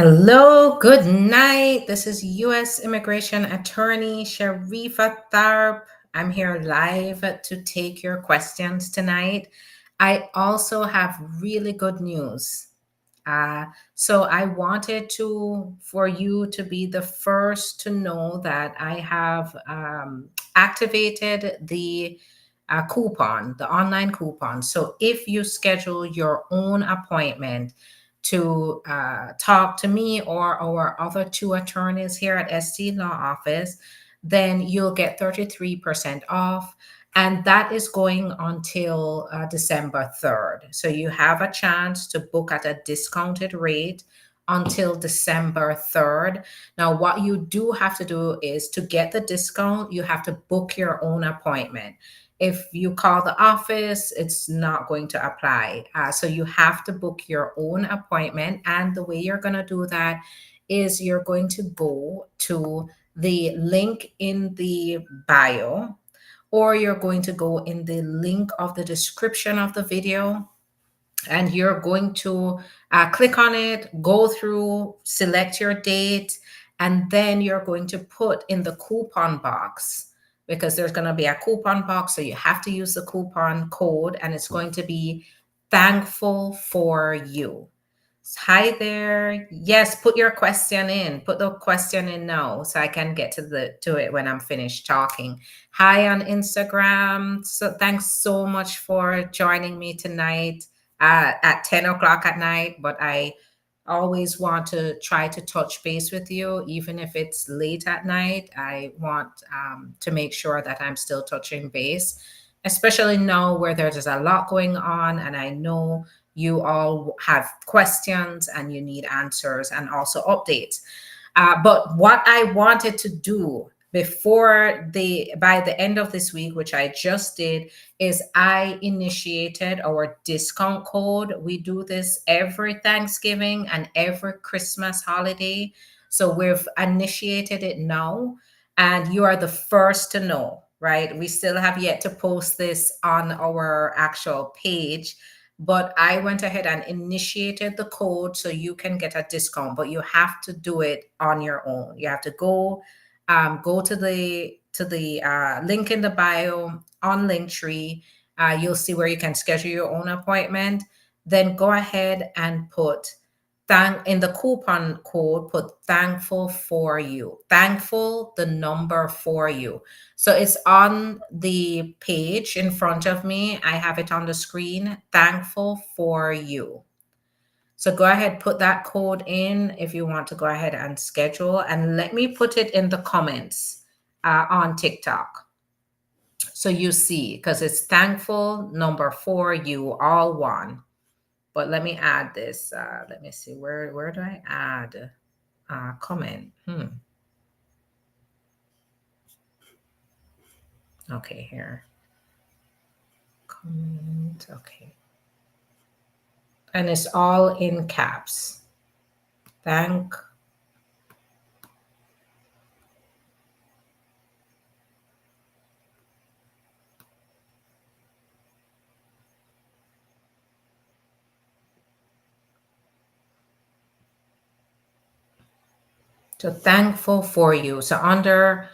Hello, good night. This is U.S. Immigration Attorney Sharifa Tharpe. I'm here live to take your questions tonight. I also have really good news. So I wanted for you to be the first to know that I have activated the coupon, the online coupon. So if you schedule your own appointment to talk to me or our other two attorneys here at ST Law Office, then you'll get 33% off. And that is going until December 3rd. So you have a chance to book at a discounted rate until December 3rd. Now, what you do have to do is to get the discount, you have to book your own appointment. If you call the office, it's not going to apply. So you have to book your own appointment. And the way you're going to do that is you're going to go to the link in the bio, or you're going to go in the link of the description of the video, and you're going to click on it, go through, select your date, and then you're going to put in the coupon box, because there's going to be a coupon box. So you have to use the coupon code, and it's going to be thankful for you. Hi there. Yes, put your question in. Put the question in now so I can get to it when I'm finished talking. Hi on Instagram. So thanks so much for joining me tonight at 10 o'clock at night. But I always want to try to touch base with you, even if it's late at night. I want to make sure that I'm still touching base, especially now where there's a lot going on, and I know you all have questions and you need answers and also updates. But what I wanted to do by the end of this week, which I just did, is I initiated our discount code. We do this every Thanksgiving and every Christmas holiday. So we've initiated it now, and you are the first to know, right? We still have yet to post this on our actual page, but I went ahead and initiated the code so you can get a discount, but you have to do it on your own. You have to go to the link in the bio on Linktree. You'll see where you can schedule your own appointment. Then go ahead and put in the coupon code, put thankful for you. Thankful, the number for you. So it's on the page in front of me. I have it on the screen. Thankful for you. So go ahead, put that code in if you want to go ahead and schedule, and let me put it in the comments on TikTok. So you see, because it's thankful number for you, all one. But let me add this. Let me see, where do I add comment? Okay, here. Comment, okay. And it's all in caps. Thank. So thankful for you. So under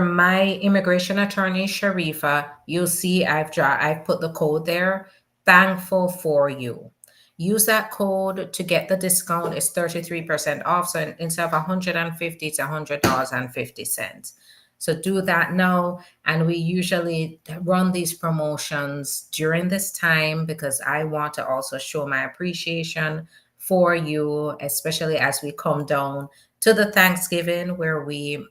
my immigration attorney, Sharifa, you'll see I've put the code there. Thankful for you. Use that code to get the discount. It's 33% off. So instead of $150, it's $100.50. So do that now. And we usually run these promotions during this time because I want to also show my appreciation for you, especially as we come down to the Thanksgiving where we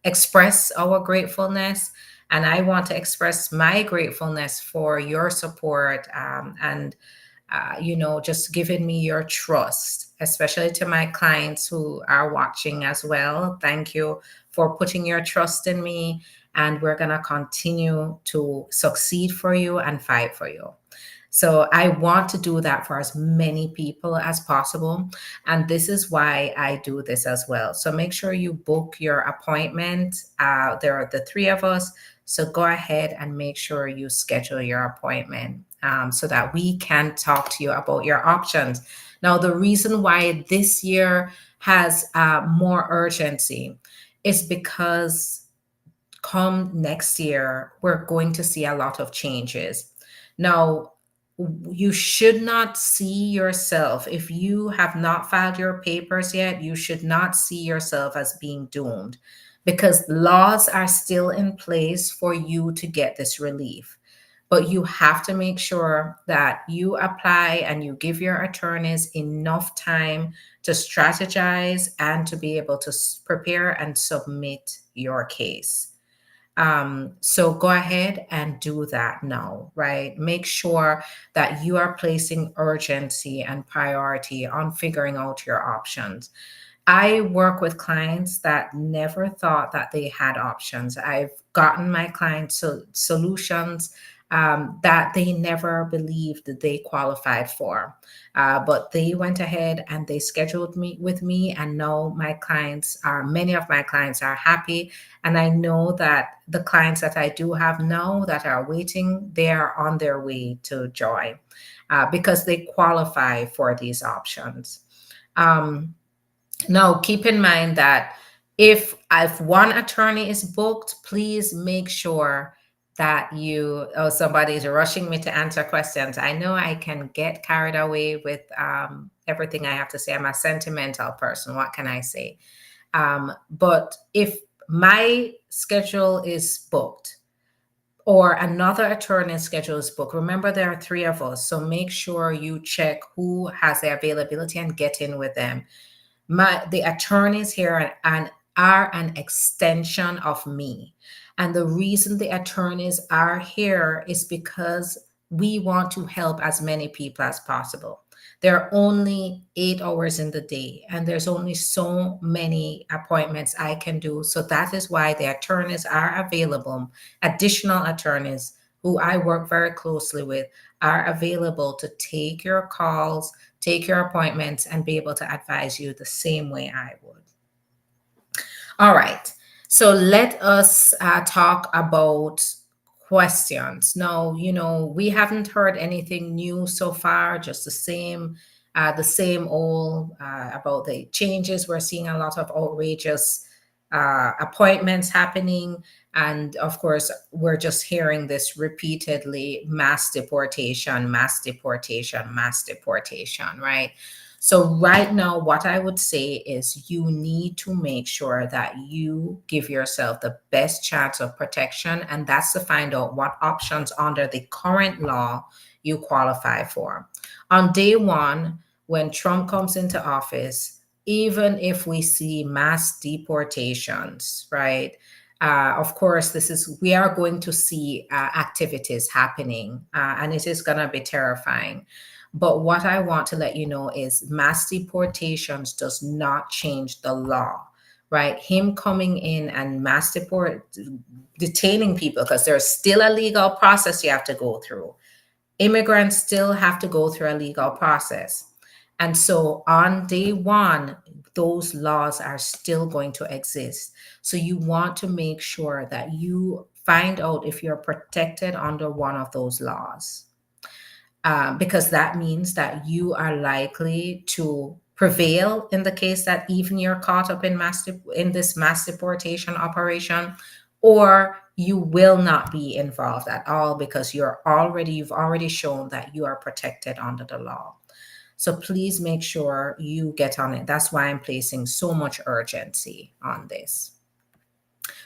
express our gratefulness. And I want to express my gratefulness for your support and just giving me your trust, especially to my clients who are watching as well. Thank you for putting your trust in me. And we're going to continue to succeed for you and fight for you. So I want to do that for as many people as possible. And this is why I do this as well. So make sure you book your appointment. There are the three of us. So go ahead and make sure you schedule your appointment so that we can talk to you about your options. Now, the reason why this year has more urgency is because come next year, we're going to see a lot of changes. Now, you should not see yourself, if you have not filed your papers yet, you should not see yourself as being doomed because laws are still in place for you to get this relief. But you have to make sure that you apply and you give your attorneys enough time to strategize and to be able to prepare and submit your case. So go ahead and do that now, right? Make sure that you are placing urgency and priority on figuring out your options. I work with clients that never thought that they had options. I've gotten my clients solutions that they never believed that they qualified for. But they went ahead and they scheduled me with me, and now many of my clients are happy. And I know that the clients that I do have now that are waiting, they are on their way to joy because they qualify for these options. Um, Now, keep in mind that if one attorney is booked, please make sure that somebody is rushing me to answer questions. I know I can get carried away with everything I have to say. I'm a sentimental person. What can I say? But if my schedule is booked or another attorney's schedule is booked, remember there are three of us. So make sure you check who has the availability and get in with them. The attorneys here and are an extension of me. And the reason the attorneys are here is because we want to help as many people as possible. There are only 8 hours in the day, and there's only so many appointments I can do. So that is why the attorneys are available. Additional attorneys who I work very closely with are available to take your calls, take your appointments, and be able to advise you the same way I would. All right. So let us talk about questions. Now, we haven't heard anything new so far, just the same old about the changes. We're seeing a lot of outrageous appointments happening. And of course, we're just hearing this repeatedly: mass deportation, mass deportation, mass deportation, right? So, right now, what I would say is you need to make sure that you give yourself the best chance of protection, and that's to find out what options under the current law you qualify for. On day one, when Trump comes into office, even if we see mass deportations, right? Of course, we are going to see activities happening, and it is going to be terrifying. But what I want to let you know is mass deportations does not change the law, right? Him coming in and detaining people, because there's still a legal process you have to go through. Immigrants still have to go through a legal process. And so on day one, those laws are still going to exist. So you want to make sure that you find out if you're protected under one of those laws. Because that means that you are likely to prevail in the case that even you're caught up in this mass deportation operation, or you will not be involved at all because you've already shown that you are protected under the law. So please make sure you get on it. That's why I'm placing so much urgency on this.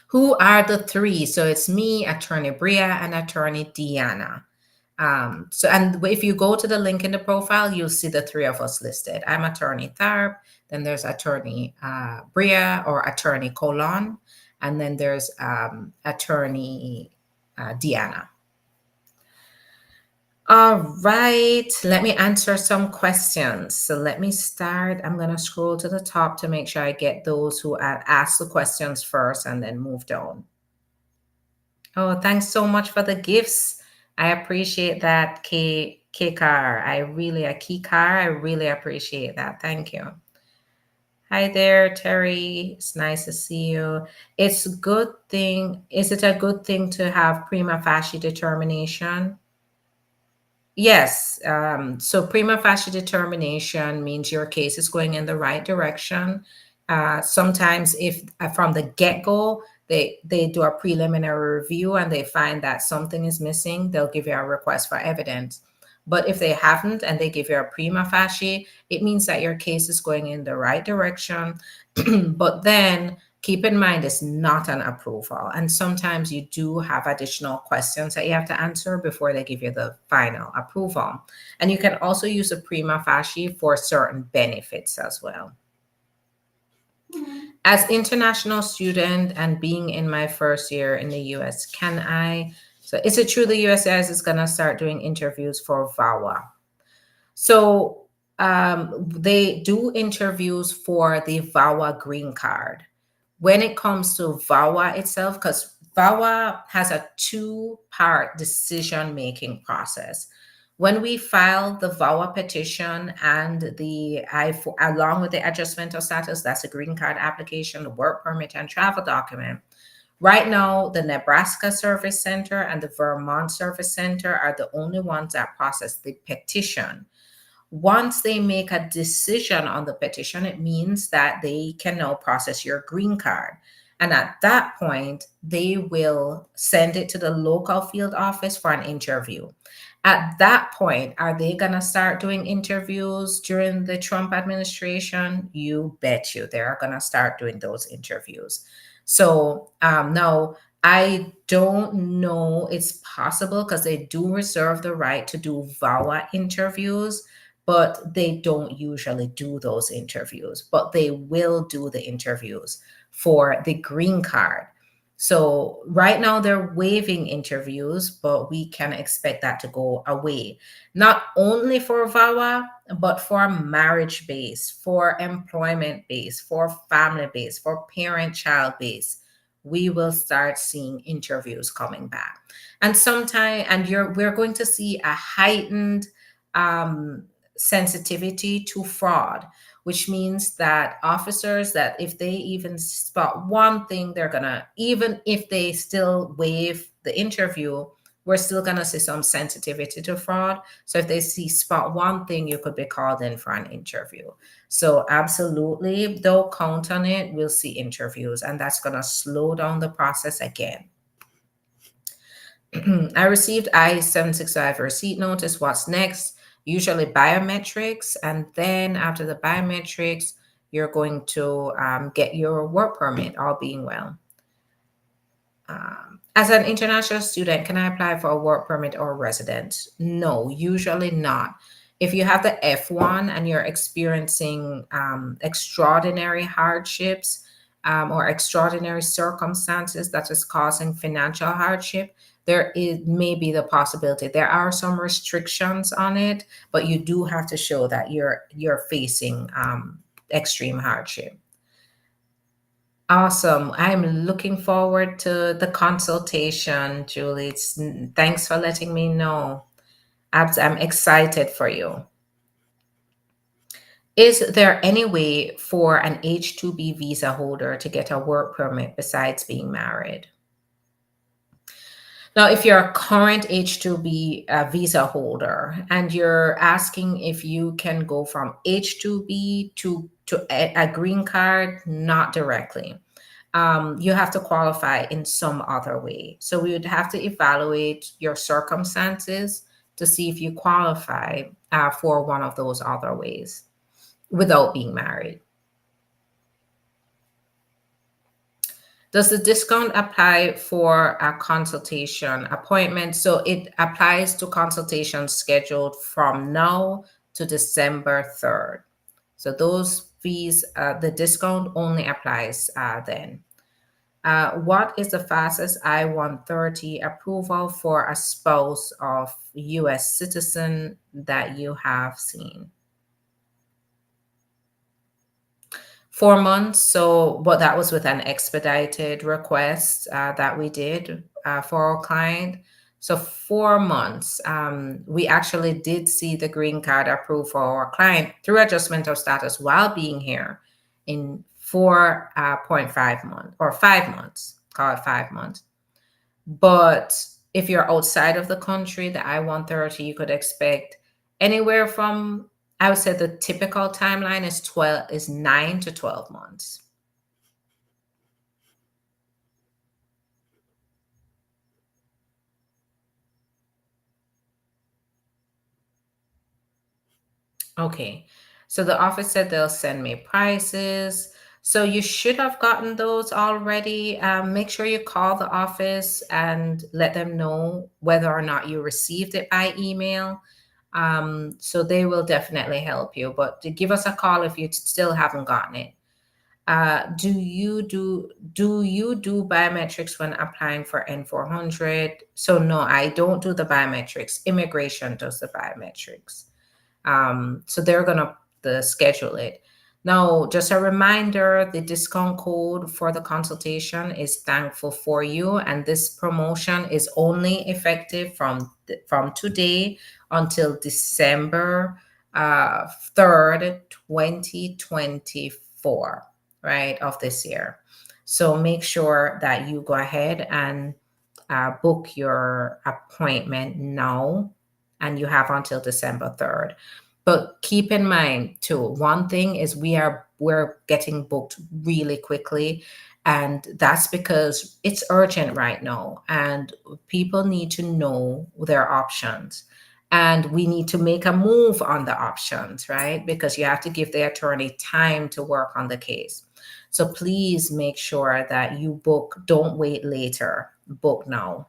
Who are the three? So it's me, Attorney Bria, and Attorney Deanna. And if you go to the link in the profile, you'll see the three of us listed. I'm Attorney Tharpe, then there's Attorney Bria or Attorney Colon, and then there's Attorney Deanna. All right, let me answer some questions. So let me start. I'm going to scroll to the top to make sure I get those who asked the questions first and then move down. Oh, thanks so much for the gifts. I appreciate that, Kikar. I really appreciate that. Thank you. Hi there, Terry. It's nice to see you. It's a good thing. Is it a good thing to have prima facie determination? Yes. So prima facie determination means your case is going in the right direction. Sometimes, if from the get go they do a preliminary review and they find that something is missing, they'll give you a request for evidence. But if they haven't and they give you a prima facie, it means that your case is going in the right direction. But then keep in mind it's not an approval. And sometimes you do have additional questions that you have to answer before they give you the final approval. And you can also use a prima facie for certain benefits as well. As international student and being in my first year in the US, so is it true the USCIS is going to start doing interviews for VAWA? So they do interviews for the VAWA green card. When it comes to VAWA itself, because VAWA has a two-part decision-making process. When we file the VAWA petition and the along with the adjustment of status, that's a green card application, the work permit, and travel document. Right now, the Nebraska Service Center and the Vermont Service Center are the only ones that process the petition. Once they make a decision on the petition, it means that they can now process your green card. And at that point, they will send it to the local field office for an interview. At that point, are they going to start doing interviews during the Trump administration? You bet you they're going to start doing those interviews. So now I don't know, it's possible because they do reserve the right to do VAWA interviews, but they don't usually do those interviews, but they will do the interviews for the green card. So right now they're waiving interviews, but we can expect that to go away. Not only for VAWA, but for marriage base, for employment base, for family base, for parent-child base. We will start seeing interviews coming back. And we're going to see a heightened sensitivity to fraud, which means that officers, that if they even spot one thing, they're gonna, even if they still waive the interview, we're still gonna see some sensitivity to fraud. So if they spot one thing, you could be called in for an interview. So absolutely, they'll count on it. We'll see interviews, and that's gonna slow down the process again. I received I-765 receipt notice. What's next? Usually biometrics, and then after the biometrics, you're going to get your work permit, all being well. As an international student, can I apply for a work permit or residence? No, usually not. If you have the F1 and you're experiencing extraordinary hardships or extraordinary circumstances that is causing financial hardship, there may be the possibility. There are some restrictions on it, but you do have to show that you're facing extreme hardship. Awesome. I'm looking forward to the consultation, Julie. Thanks for letting me know. I'm excited for you. Is there any way for an H-2B visa holder to get a work permit besides being married? Now, if you're a current H-2B visa holder and you're asking if you can go from H-2B to a green card, not directly. You have to qualify in some other way. So we would have to evaluate your circumstances to see if you qualify for one of those other ways without being married. Does the discount apply for a consultation appointment? So it applies to consultations scheduled from now to December 3rd. So those fees, the discount only applies then. What is the fastest I-130 approval for a spouse of U.S. citizen that you have seen? 4 months. So, but that was with an expedited request that we did for our client. So 4 months. We actually did see the green card approved for our client through adjustment of status while being here in 4.5 months or 5 months, call it 5 months. But if you're outside of the country, the I-130, you could expect anywhere from, I would say the typical timeline is 9 to 12 months. Okay. So the office said they'll send me prices. So you should have gotten those already. Make sure you call the office and let them know whether or not you received it by email. So they will definitely help you. But to give us a call if you still haven't gotten it. Do you do biometrics when applying for N400? So no, I don't do the biometrics. Immigration does the biometrics. So they're gonna schedule it. Now, just a reminder, the discount code for the consultation is thankful for you, and this promotion is only effective from today until December 3rd, 2024, right, of this year. So make sure that you go ahead and book your appointment now, and you have until December 3rd. But keep in mind too, one thing is we're getting booked really quickly, and that's because it's urgent right now, and people need to know their options. And we need to make a move on the options, right? Because you have to give the attorney time to work on the case. So please make sure that you book, don't wait later, book now.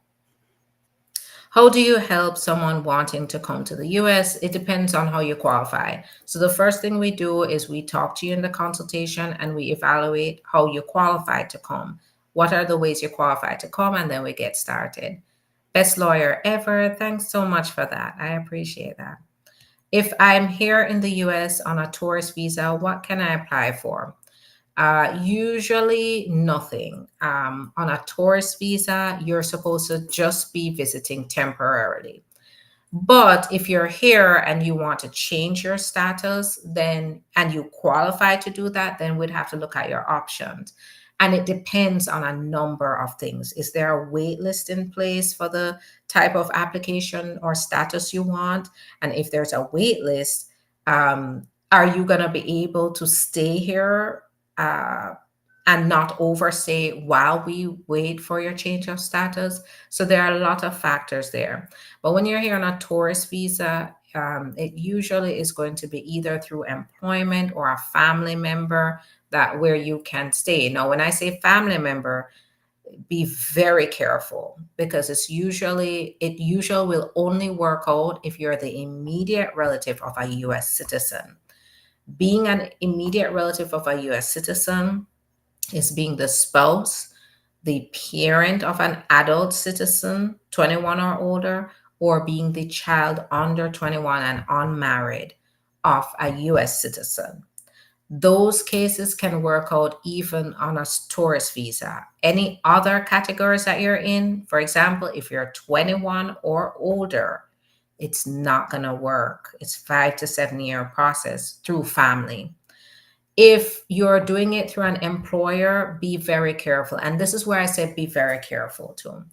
How do you help someone wanting to come to the US? It depends on how you qualify. So the first thing we do is we talk to you in the consultation and we evaluate how you qualify to come. What are the ways you qualify to come? And then we get started. Best lawyer ever. Thanks so much for that. I appreciate that. If I'm here in the US on a tourist visa, what can I apply for? Usually nothing. On a tourist visa, you're supposed to just be visiting temporarily. But if you're here and you want to change your status, then and you qualify to do that, then we'd have to look at your options. And it depends on a number of things. Is there a wait list in place for the type of application or status you want? And if there's a wait list, are you going to be able to stay here uh, and not overstay while we wait for your change of status? So there are a lot of factors there. But when you're here on a tourist visa, it usually is going to be either through employment or a family member that where you can stay. Now, when I say family member, be very careful because it usually will only work out if you're the immediate relative of a US citizen. Being an immediate relative of a US citizen is being the spouse, the parent of an adult citizen, 21 or older, or being the child under 21 and unmarried of a US citizen. Those cases can work out even on a tourist visa. Any other categories that you're in, for example, if you're 21 or older, it's not going to work. It's 5 to 7 year process through family. If you're doing it through an employer, be very careful. And this is where I said be very careful too,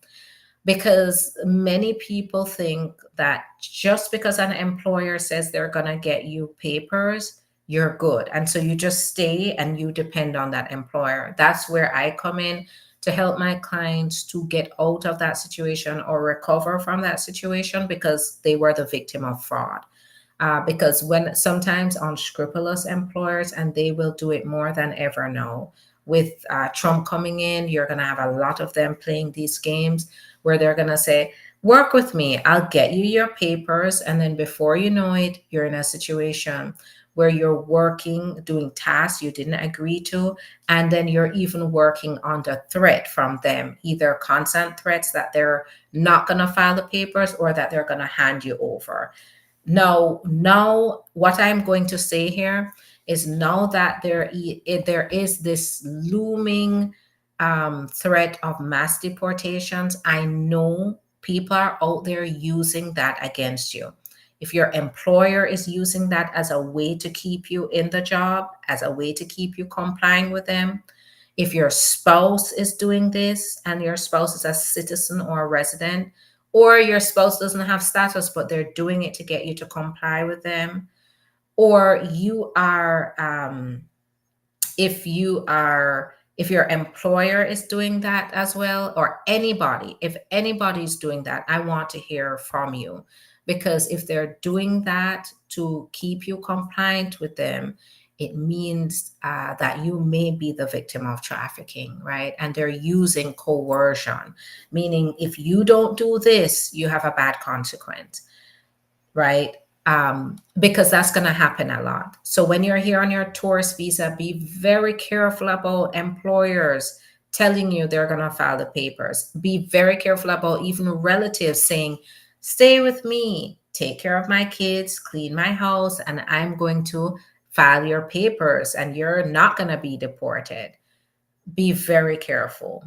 because many people think that just because an employer says they're going to get you papers, you're good. And so you just stay and you depend on that employer. That's where I come in to help my clients to get out of that situation or recover from that situation because they were the victim of fraud. Because when sometimes unscrupulous employers, and they will do it more than ever now. With Trump coming in, you're going to have a lot of them playing these games where they're going to say, work with me, I'll get you your papers. And then before you know it, you're in a situation where you're working, doing tasks you didn't agree to. And then you're even working under threat from them, either constant threats that they're not going to file the papers or that they're going to hand you over. Now, what I'm going to say here is now that there is this looming threat of mass deportations, I know people are out there using that against you. If your employer is using that as a way to keep you in the job, as a way to keep you complying with them, if your spouse is doing this and your spouse is a citizen or a resident, or your spouse doesn't have status, but they're doing it to get you to comply with them, or you are, if your employer is doing that as well, or anybody, if anybody's doing that, I want to hear from you. Because if they're doing that to keep you compliant with them, it means that you may be the victim of trafficking, right? And they're using coercion, meaning if you don't do this, you have a bad consequence, right? Because that's going to happen a lot. So when you're here on your tourist visa, be very careful about employers telling you they're going to file the papers. Be very careful about even relatives saying, stay with me, take care of my kids, clean my house, and I'm going to file your papers and you're not going to be deported. Be very careful.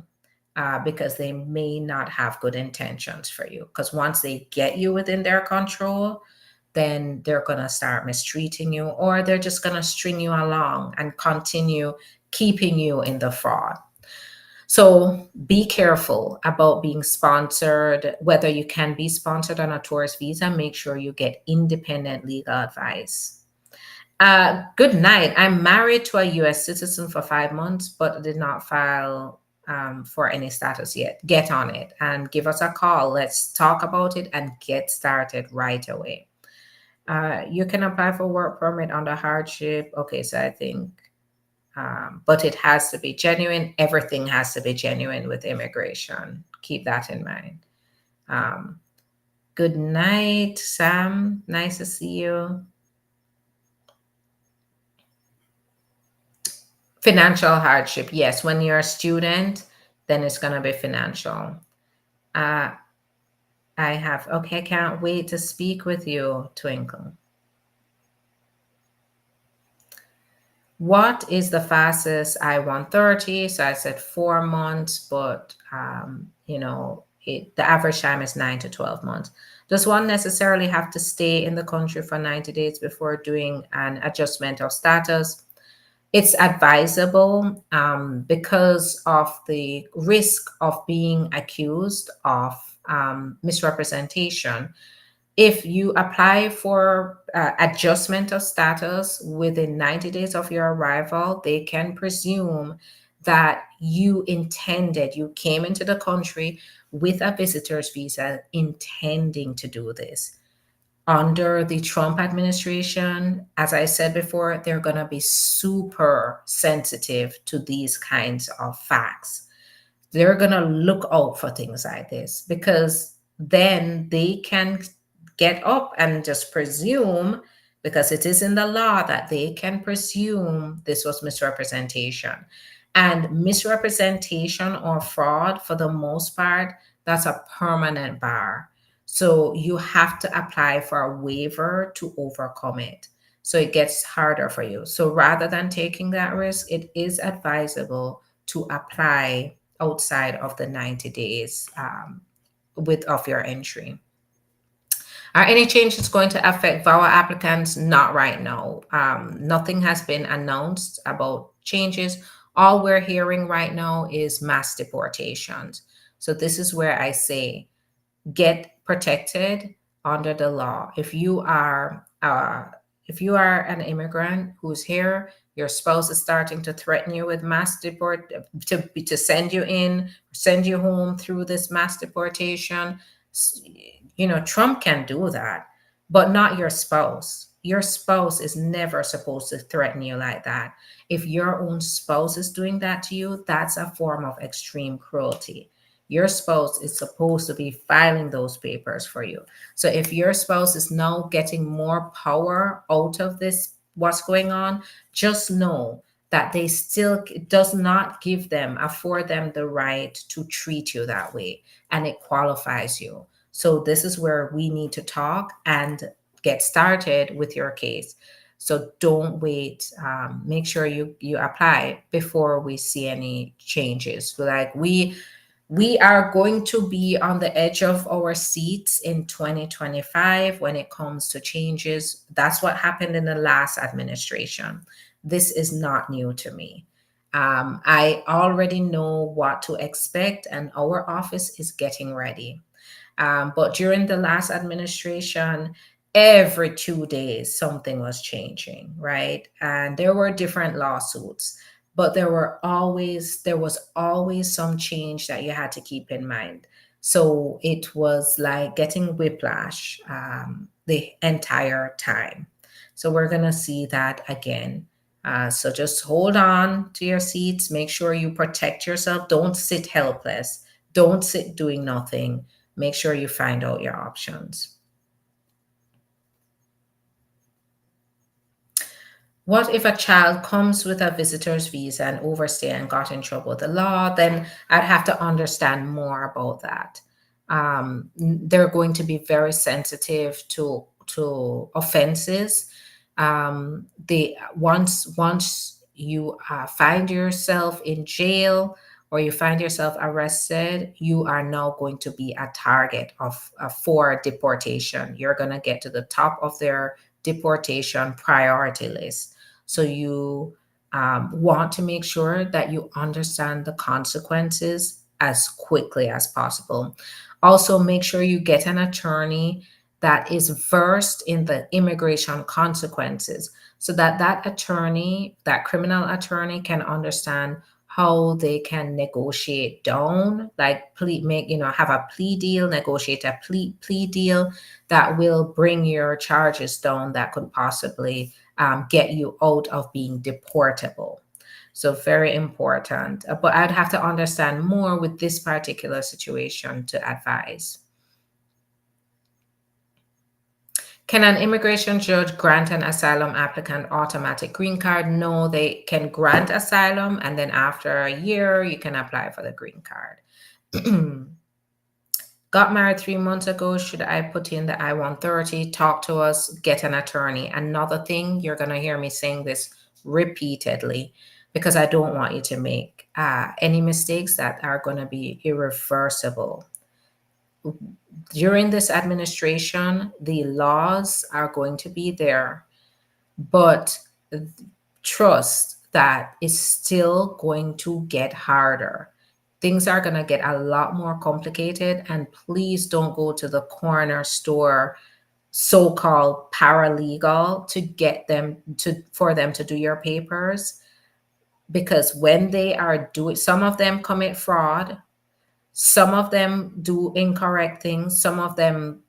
Because they may not have good intentions for you. Because once they get you within their control, then they're going to start mistreating you, or they're just going to string you along and continue keeping you in the fraud. So be careful about being sponsored, whether you can be sponsored on a tourist visa. Make sure you get independent legal advice. Good night. I'm married to a US citizen for 5 months, but did not file for any status yet. Get on it and give us a call. Let's talk about it and get started right away. You can apply for work permit under hardship. Okay, so I think, but it has to be genuine. Everything has to be genuine with immigration. Keep that in mind. Good night, Sam. Nice to see you. Financial hardship. Yes, when you're a student, then it's going to be financial. I have, okay, I can't wait to speak with you, Twinkle. What is the fastest I-130? So I said 4 months, but the average time is 9 to 12 months. Does one necessarily have to stay in the country for 90 days before doing an adjustment of status? It's advisable because of the risk of being accused of misrepresentation. If you apply for adjustment of status within 90 days of your arrival, they can presume that you came into the country with a visitor's visa intending to do this. Under the Trump administration, as I said before, they're going to be super sensitive to these kinds of facts. They're going to look out for things like this because then they can get up and just presume, because it is in the law that they can presume this was misrepresentation. And misrepresentation or fraud, for the most part, that's a permanent bar. So you have to apply for a waiver to overcome it. So it gets harder for you. So rather than taking that risk, it is advisable to apply outside of the 90 days of your entry. Are any changes going to affect Vawa applicants? Not right now. Nothing has been announced about changes. All we're hearing right now is mass deportations. So this is where I say, get protected under the law. If you are an immigrant who's here, your spouse is starting to threaten you with mass deport to send you home through this mass deportation. Trump can do that, but not your spouse. Your spouse is never supposed to threaten you like that. If your own spouse is doing that to you, that's a form of extreme cruelty. Your spouse is supposed to be filing those papers for you. So if your spouse is now getting more power out of this, what's going on, just know that they still does not afford them the right to treat you that way, and it qualifies you. So this is where we need to talk and get started with your case. So don't wait. Make sure you apply before we see any changes. Like we We are going to be on the edge of our seats in 2025 when it comes to changes. That's what happened in the last administration. This is not new to me. I already know what to expect, and our office is getting ready. But during the last administration, every 2 days something was changing, right? And there were different lawsuits, but there was always some change that you had to keep in mind. So it was like getting whiplash the entire time. So we're gonna see that again. So just hold on to your seats. Make sure you protect yourself. Don't sit helpless. Don't sit doing nothing. Make sure you find out your options. What if a child comes with a visitor's visa and overstay and got in trouble with the law? Then I'd have to understand more about that. They're going to be very sensitive to offenses. They once you find yourself in jail or you find yourself arrested, you are now going to be a target of for deportation. You're going to get to the top of their deportation priority list. So you want to make sure that you understand the consequences as quickly as possible. Also, make sure you get an attorney that is versed in the immigration consequences so that that attorney, that criminal attorney, can understand how they can negotiate down, like have a plea deal, negotiate a plea deal that will bring your charges down, that could possibly get you out of being deportable. So very important. But I'd have to understand more with this particular situation to advise. Can an immigration judge grant an asylum applicant automatic green card? No, they can grant asylum, and then after a year, you can apply for the green card. Got married 3 months ago. Should I put in the I-130? Talk to us, get an attorney. Another thing, you're going to hear me saying this repeatedly because I don't want you to make any mistakes that are going to be irreversible. During this administration, the laws are going to be there, but trust that it's still going to get harder. Things are going to get a lot more complicated, and please don't go to the corner store so-called paralegal to get them to for them to do your papers, because when they are doing, some of them commit fraud, some of them do incorrect things, some of them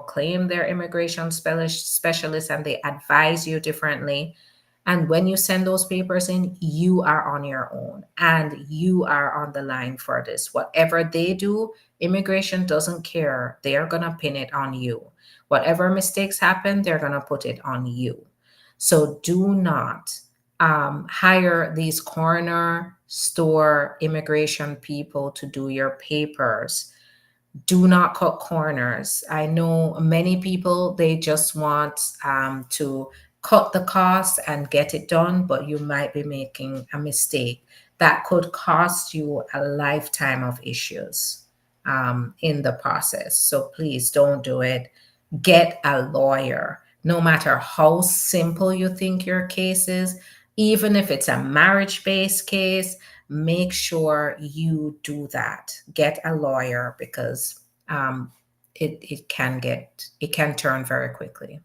claim they're immigration specialists and they advise you differently. And when you send those papers in, you are on your own and you are on the line for this. Whatever they do, immigration doesn't care. They are going to pin it on you. Whatever mistakes happen, they're going to put it on you. So do not hire these corner store immigration people to do your papers. Do not cut corners. I know many people, they just want to cut the cost and get it done, but you might be making a mistake that could cost you a lifetime of issues in the process. So please don't do it. Get a lawyer. No matter how simple you think your case is, even if it's a marriage-based case, make sure you do that. Get a lawyer because it can turn very quickly.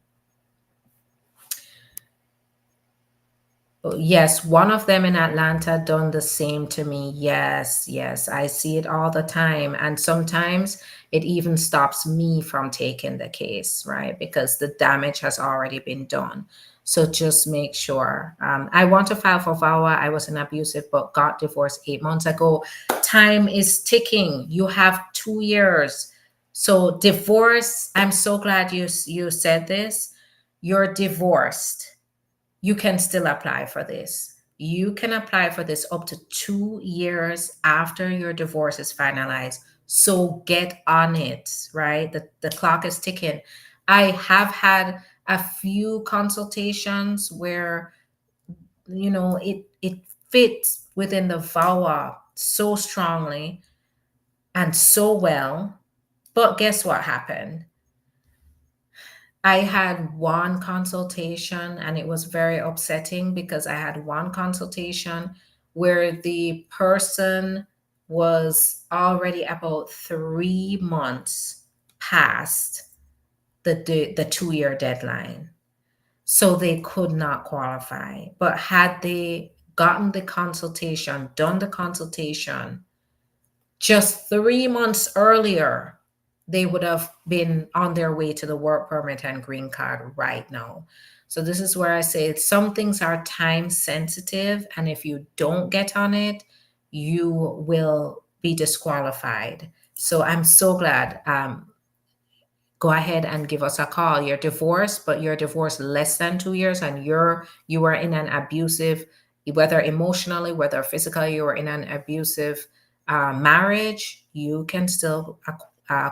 Yes, one of them in Atlanta done the same to me. Yes, yes, I see it all the time. And sometimes it even stops me from taking the case, right? Because the damage has already been done. So just make sure. I want to file for Vawa. I was an abusive but got divorced 8 months ago. Time is ticking. You have 2 years. So divorce, I'm so glad you said this. You're divorced, you can still apply for this. You can apply for this up to 2 years after your divorce is finalized. So get on it, right? The clock is ticking. I have had a few consultations where, it fits within the VAWA so strongly. and so well. But guess what happened? I had one consultation and it was very upsetting because I had one consultation where the person was already about 3 months past the 2 year deadline. So they could not qualify. But had they gotten the consultation, done the consultation just 3 months earlier, they would have been on their way to the work permit and green card right now. So this is where I say some things are time sensitive, and if you don't get on it, you will be disqualified. So I'm so glad. Go ahead and give us a call. You're divorced, but you're divorced less than 2 years, and you are in an abusive, whether emotionally, whether physically, you are in an abusive marriage. You can still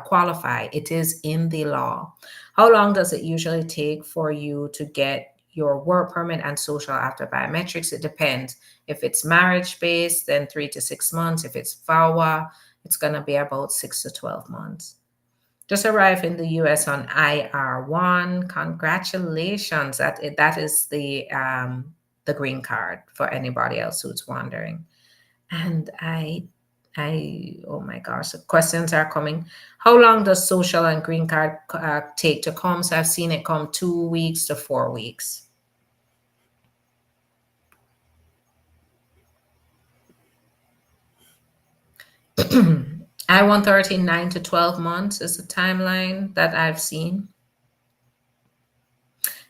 qualify. It is in the law. How long does it usually take for you to get your work permit and social after biometrics? It depends. If it's marriage based, then 3 to 6 months. If it's VAWA, it's going to be about 6 to 12 months. Just arrived in the US on IR1. Congratulations. That is the green card for anybody else who's wondering. And oh my gosh, the questions are coming. How long does social and green card take to come? So I've seen it come 2 weeks to 4 weeks. I-130, 9 to 12 months is the timeline that I've seen.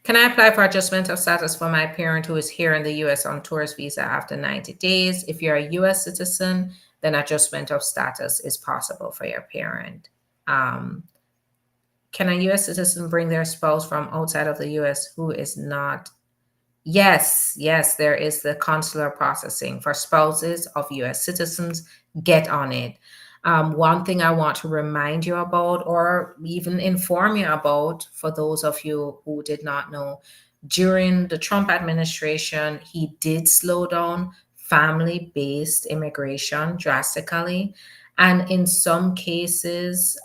Can I apply for adjustment of status for my parent who is here in the US on tourist visa after 90 days? If you're a US citizen, then adjustment of status is possible for your parent. Can a US citizen bring their spouse from outside of the US who is not? Yes, there is the consular processing for spouses of US citizens. Get on it. One thing I want to remind you about, or even inform you about, for those of you who did not know, during the Trump administration, he did slow down family based immigration drastically. And in some cases,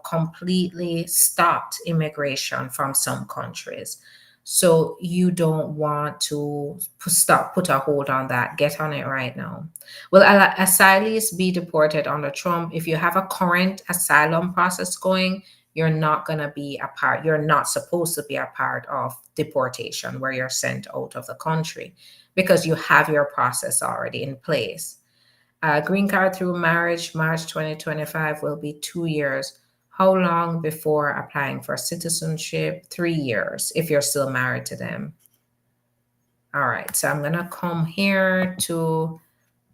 completely stopped immigration from some countries. So you don't want to put a hold on that. Get on it right now. Will asylees be deported under Trump? If you have a current asylum process going, you're not going to be a part, you're not supposed to be a part of deportation where you're sent out of the country because you have your process already in place. Green card through marriage, March 2025 will be 2 years. How long before applying for citizenship? 3 years if you're still married to them. All right, so I'm gonna come here to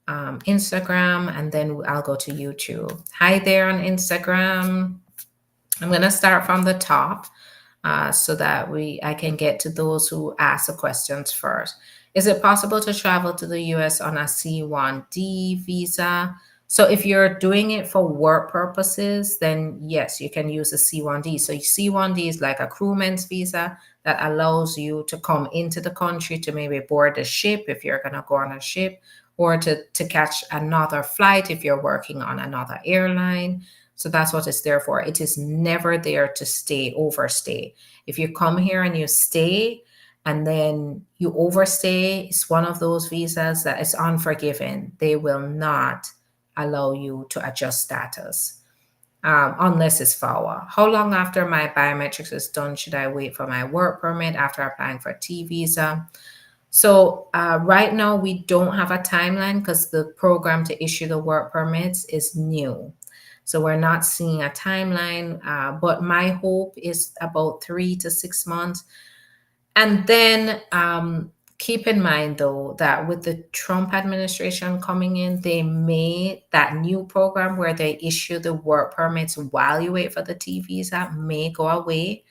Instagram and then I'll go to YouTube. Hi there on Instagram. I'm gonna start from the top so that I can get to those who ask the questions first. Is it possible to travel to the US on a C1D visa? So if you're doing it for work purposes, then yes, you can use a C1D. So C1D is like a crewman's visa that allows you to come into the country to maybe board a ship if you're going to go on a ship, or to catch another flight if you're working on another airline. So that's what it's there for. It is never there to overstay. If you come here and you stay and then you overstay, it's one of those visas that is unforgiving. They will not allow you to adjust status unless it's VAWA. How long after my biometrics is done should I wait for my work permit after applying for T visa? So right now we don't have a timeline because the program to issue the work permits is new. So we're not seeing a timeline, but my hope is about 3 to 6 months. And then keep in mind, though, that with the Trump administration coming in, that new program where they issue the work permits while you wait for the T visa may go away.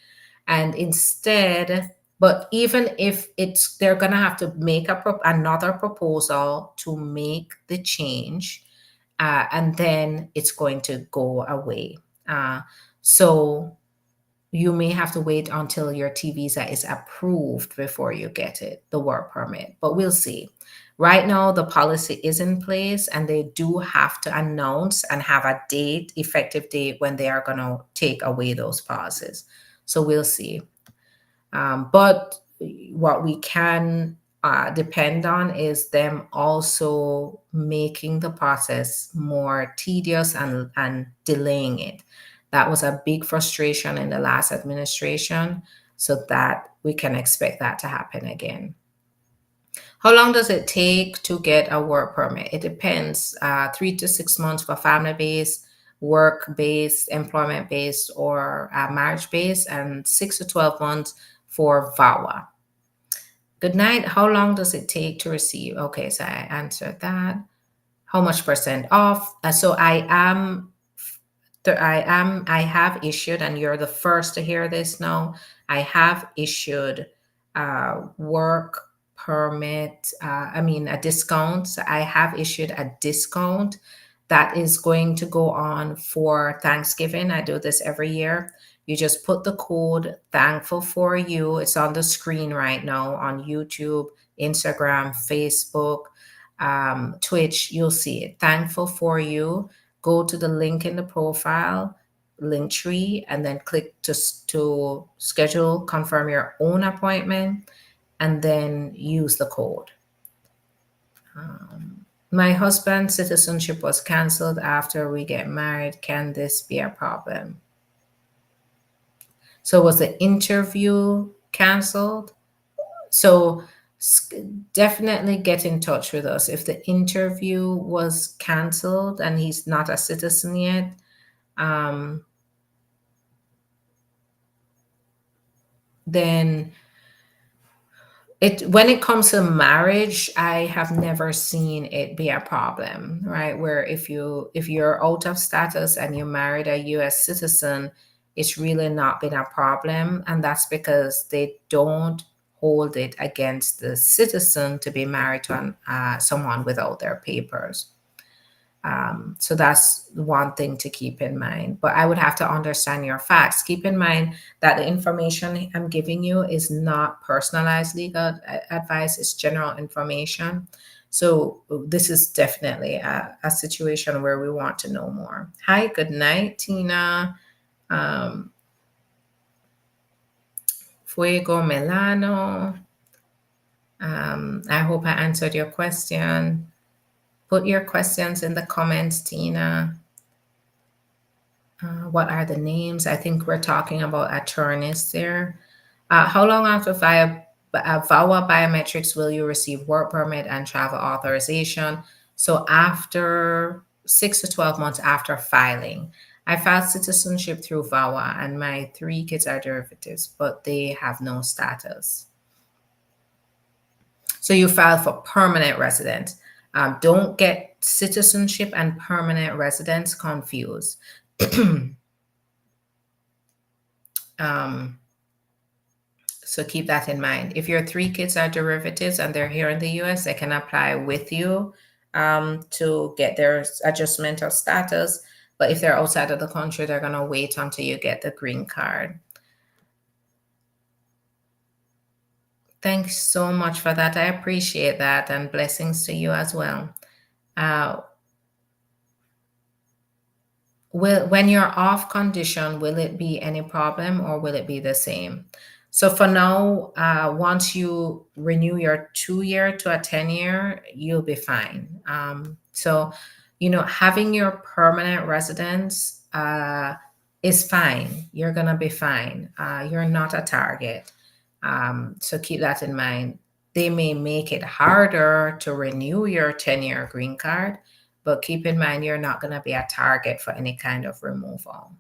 And instead, but even if they're going to have to make another proposal to make the change, and then it's going to go away. So you may have to wait until your T visa is approved before you get it, the work permit. But we'll see. Right now, the policy is in place, and they do have to announce and have a date, effective date, when they are going to take away those pauses. So we'll see. But what we can depend on is them also making the process more tedious and delaying it. That was a big frustration in the last administration, so that we can expect that to happen again. How long does it take to get a work permit? It depends. 3 to 6 months for family based, work based, employment based, or marriage based, and 6 to 12 months for Vawa. Good night. How long does it take to receive? Okay, so I answered that. How much percent off? So I have issued, and you're the first to hear this now. I have issued work permit, a discount. So I have issued a discount that is going to go on for Thanksgiving. I do this every year. You just put the code thankful for you. It's on the screen right now on YouTube, Instagram, Facebook, Twitch. You'll see it. Thankful for you. Go to the link in the profile, link tree, and then click to schedule, confirm your own appointment, and then use the code. My husband's citizenship was canceled after we get married. Can this be a problem? So was the interview canceled? So definitely get in touch with us. If the interview was canceled and he's not a citizen yet, then when it comes to marriage, I have never seen it be a problem, right? Where if you're out of status and you married a US citizen, it's really not been a problem. And that's because they don't hold it against the citizen to be married to someone without their papers. So that's one thing to keep in mind. But I would have to understand your facts. Keep in mind that the information I'm giving you is not personalized legal advice, it's general information. So this is definitely a situation where we want to know more. Hi, good night, Tina. Fuego Milano. I hope I answered your question. Put your questions in the comments, Tina. What are the names? I think we're talking about attorneys there. How long after VAWA biometrics will you receive work permit and travel authorization? So after 6 to 12 months after filing. I filed citizenship through VAWA, and my 3 kids are derivatives, but they have no status. So you file for permanent residence. Don't get citizenship and permanent residence confused. So keep that in mind. If your 3 kids are derivatives and they're here in the US, they can apply with you to get their adjustment of status. But if they're outside of the country, they're going to wait until you get the green card. Thanks so much for that. I appreciate that, and blessings to you as well. When you're off condition, will it be any problem or will it be the same? So for now, once you renew your 2 year to a 10 year, you'll be fine. So, having your permanent residence is fine. You're gonna be fine. You're not a target. So keep that in mind. They may make it harder to renew your 10 year green card, but keep in mind you're not going to be a target for any kind of removal.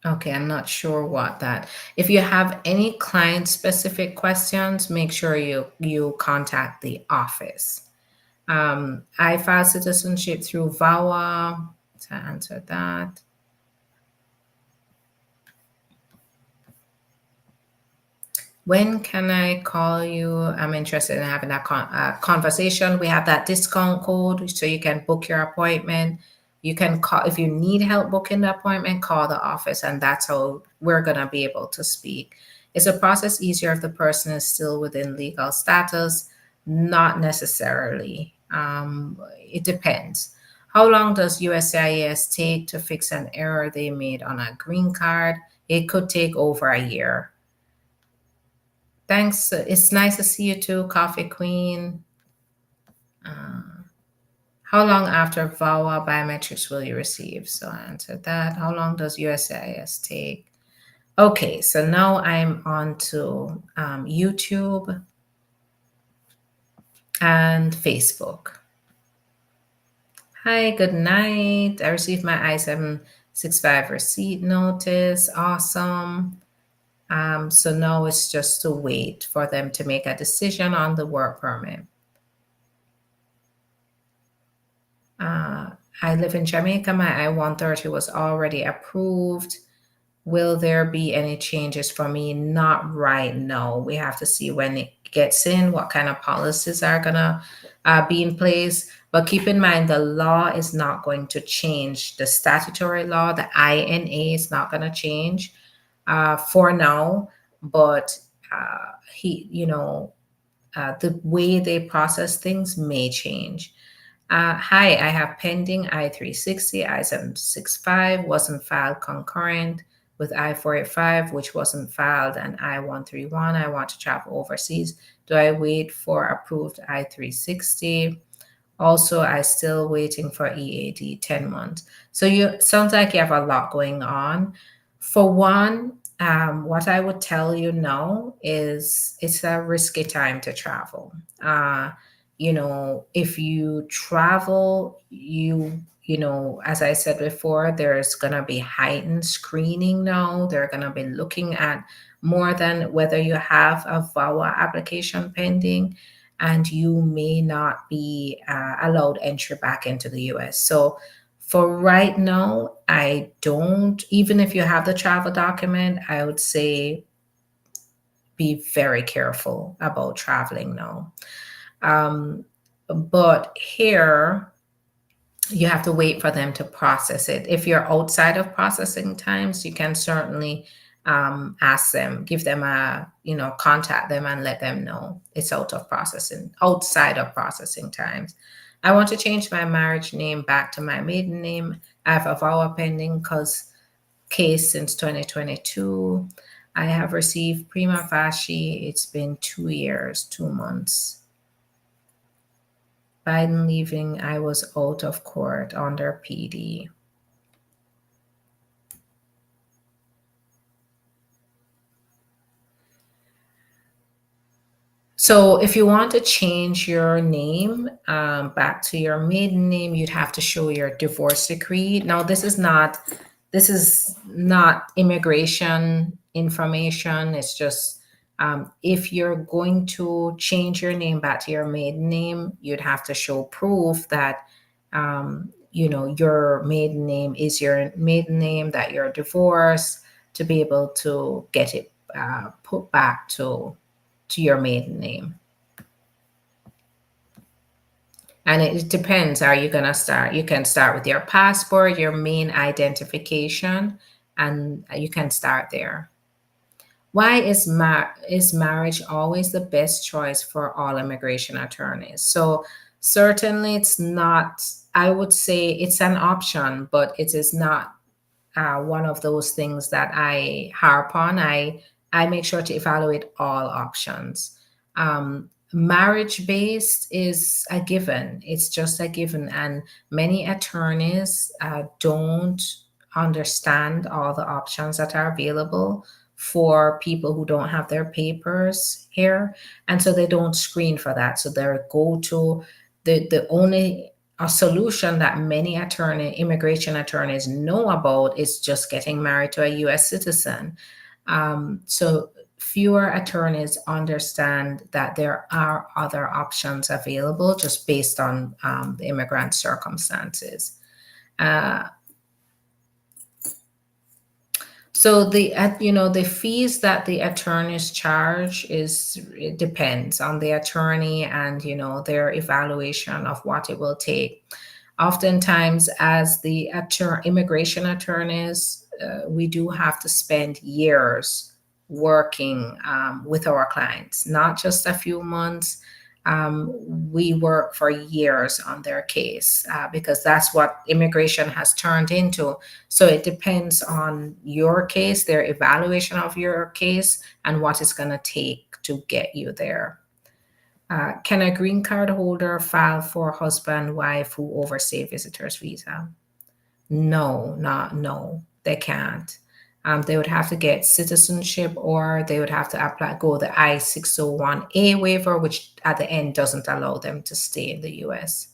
Okay, I'm not sure what that. If you have any client specific questions, make sure you contact the office. I filed citizenship through Vawa. To answer that. When can I call you? I'm interested in having that conversation. We have that discount code so you can book your appointment. You can call if you need help booking the appointment, call the office, and that's how we're going to be able to speak. Is the process easier if the person is still within legal status? Not necessarily. It depends. How long does USCIS take to fix an error they made on a green card? It could take over a year. Thanks. It's nice to see you too, Coffee Queen. How long after VAWA biometrics will you receive? So I answered that. How long does USCIS take? Okay, so now I'm on to YouTube and Facebook. Hi, good night. I received my I-765 receipt notice. Awesome. So now it's just to wait for them to make a decision on the work permit. I live in Jamaica. My I-130 was already approved. Will there be any changes for me? Not right now. We have to see when it gets in, what kind of policies are going to be in place. But keep in mind, the law is not going to change. The statutory law, the INA, is not going to change for now. But the way they process things may change. Hi, I have pending I-360, I-765 wasn't filed concurrent with I-485, which wasn't filed, and I-131. I want to travel overseas. Do I wait for approved I-360? Also, I still waiting for EAD 10 months. So sounds like you have a lot going on. For one, what I would tell you now is it's a risky time to travel. If you travel, as I said before, there's going to be heightened screening now. They're going to be looking at more than whether you have a VAWA application pending, and you may not be allowed entry back into the US. So for right now, I don't, even if you have the travel document, I would say be very careful about traveling now. But here, you have to wait for them to process it. If you're outside of processing times, you can certainly ask them, give them contact them and let them know it's outside of processing times. I want to change my marriage name back to my maiden name. I have a VAWA pending case since 2022. I have received prima facie. It's been 2 years, 2 months. Biden leaving, I was out of court under PD. So if you want to change your name back to your maiden name, you'd have to show your divorce decree. Now, this is not immigration information. It's just if you're going to change your name back to your maiden name, you'd have to show proof that your maiden name is your maiden name, that you're divorced, to be able to get it put back to your maiden name. And it depends. Are you going to start? You can start with your passport, your main identification, and you can start there. Why is marriage always the best choice for all immigration attorneys? So certainly it's not, I would say it's an option, but it is not one of those things that I harp on. I make sure to evaluate all options. Marriage based is a given. It's just a given. And many attorneys don't understand all the options that are available for people who don't have their papers here. And so they don't screen for that. So they go to the only a solution that many immigration attorneys know about is just getting married to a US citizen. So fewer attorneys understand that there are other options available just based on the immigrant circumstances. So the fees that the attorneys charge it depends on the attorney and their evaluation of what it will take. Oftentimes, as the immigration attorneys, we do have to spend years working with our clients, not just a few months. We work for years on their case because that's what immigration has turned into. So it depends on your case, their evaluation of your case, and what it's going to take to get you there. Can a green card holder file for husband, wife who overstay visitors visa? No, not no, they can't. They would have to get citizenship or they would have to apply, go the I-601A waiver, which at the end doesn't allow them to stay in the US.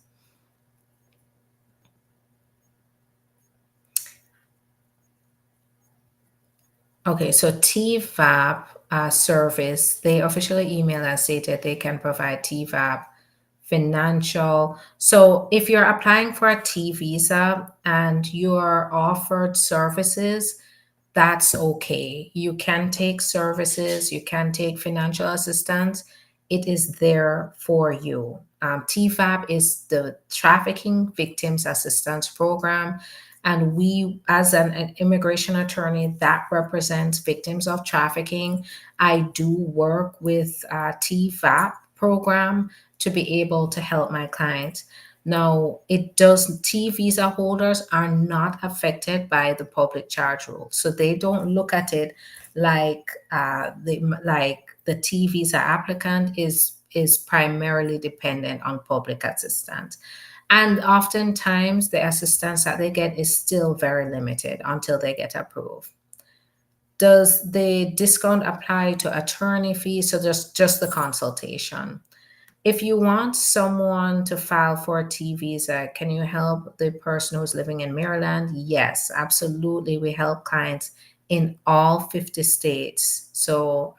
Okay, so TVAP service, they officially email and stated they can provide TVAP financial. So if you're applying for a T visa and you're offered services, that's okay. You can take services, you can take financial assistance. It is there for you. TFAP is the Trafficking Victims Assistance Program. And we, as an immigration attorney that represents victims of trafficking, I do work with TFAP program to be able to help my clients. Now, it does T visa holders are not affected by the public charge rule, so they don't look at it like the T visa applicant is primarily dependent on public assistance. And oftentimes, the assistance that they get is still very limited until they get approved. Does the discount apply to attorney fees? So just the consultation. If you want someone to file for a T visa, can you help the person who's living in Maryland? Yes, absolutely. We help clients in all 50 states. So,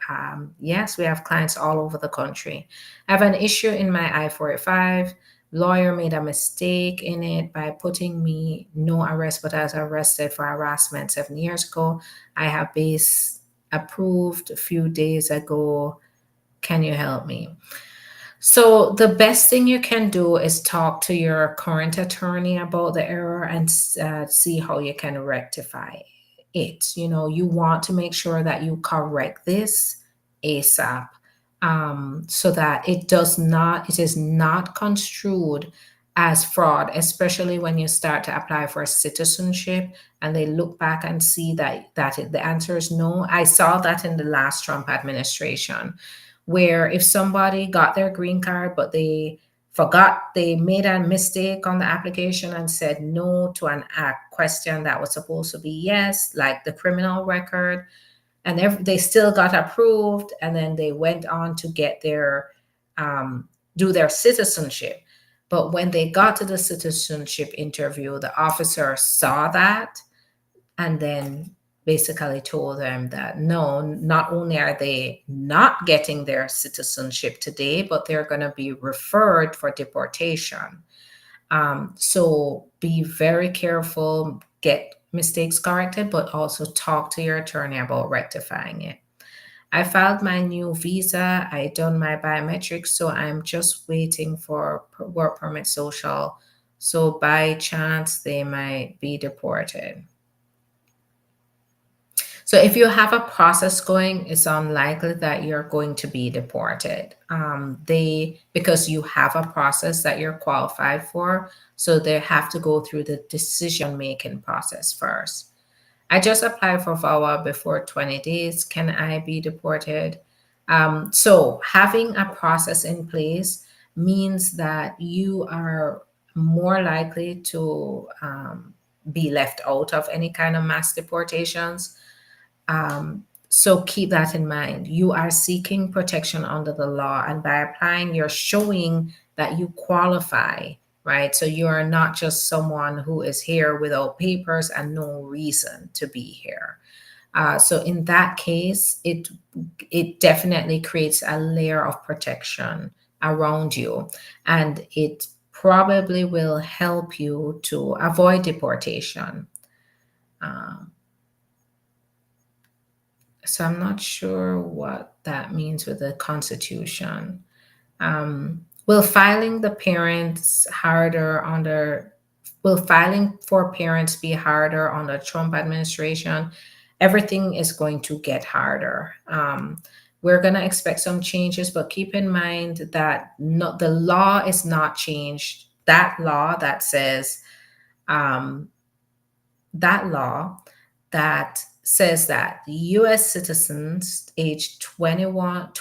yes, we have clients all over the country. I have an issue in my I-485. Lawyer made a mistake in it by putting me no arrest, but I was arrested for harassment 7 years ago. I have base approved a few days ago. Can you help me? So the best thing you can do is talk to your current attorney about the error and see how you can rectify it. You want to make sure that you correct this ASAP, so that it is not construed as fraud, especially when you start to apply for citizenship and they look back and see the answer is no. I saw that in the last Trump administration, where if somebody got their green card, but they made a mistake on the application and said no to a question that was supposed to be yes, like the criminal record, and they still got approved, and then they went on to get do their citizenship. But when they got to the citizenship interview, the officer saw that and then basically told them that no, not only are they not getting their citizenship today, but they're going to be referred for deportation. So be very careful, get mistakes corrected, but also talk to your attorney about rectifying it. I filed my new visa. I done my biometrics, so I'm just waiting for work permit social. So by chance, they might be deported. So if you have a process going, it's unlikely that you're going to be deported. Because you have a process that you're qualified for, so they have to go through the decision making process first. I just applied for Vawa before 20 days. Can I be deported? So having a process in place means that you are more likely to be left out of any kind of mass deportations. So keep that in mind. You are seeking protection under the law, and by applying, you're showing that you qualify, right? So you are not just someone who is here without papers and no reason to be here. So in that case, it definitely creates a layer of protection around you, and it probably will help you to avoid deportation. Um, So I'm not sure what that means with the Constitution. Will filing the parents harder under will filing for parents be harder on the Trump administration? Everything is going to get harder. We're going to expect some changes, but keep in mind that the law is not changed. That law that says um, that law that says that US citizens aged 21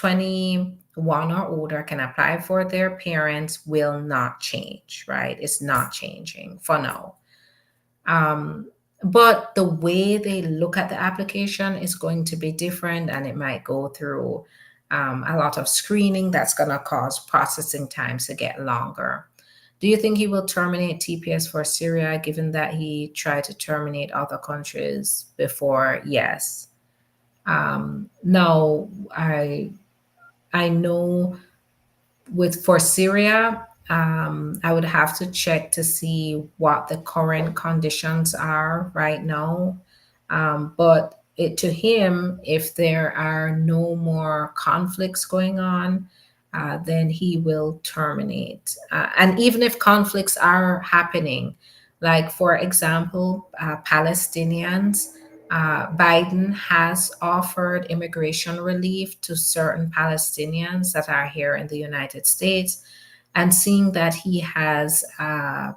or older can apply for their parents will not change, right? It's not changing for now. Um, but the way they look at the application is going to be different, and it might go through a lot of screening that's going to cause processing times to get longer. Do you think he will terminate TPS for Syria, given that he tried to terminate other countries before? Yes. No, I know with for Syria, I would have to check to see what the current conditions are right now. But to him, if there are no more conflicts going on, then he will terminate. And even if conflicts are happening, like for example, Palestinians, Biden has offered immigration relief to certain Palestinians that are here in the United States, and seeing that he has a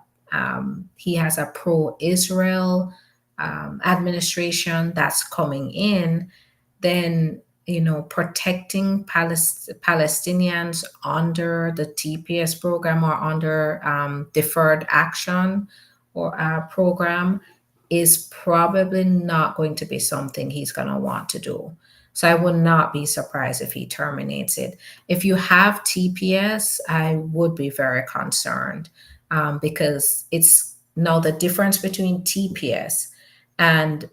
pro-Israel administration that's coming in, then protecting Palestinians under the TPS program or under deferred action or program is probably not going to be something he's going to want to do. So I would not be surprised if he terminates it. If you have TPS, I would be very concerned because it's now the difference between TPS and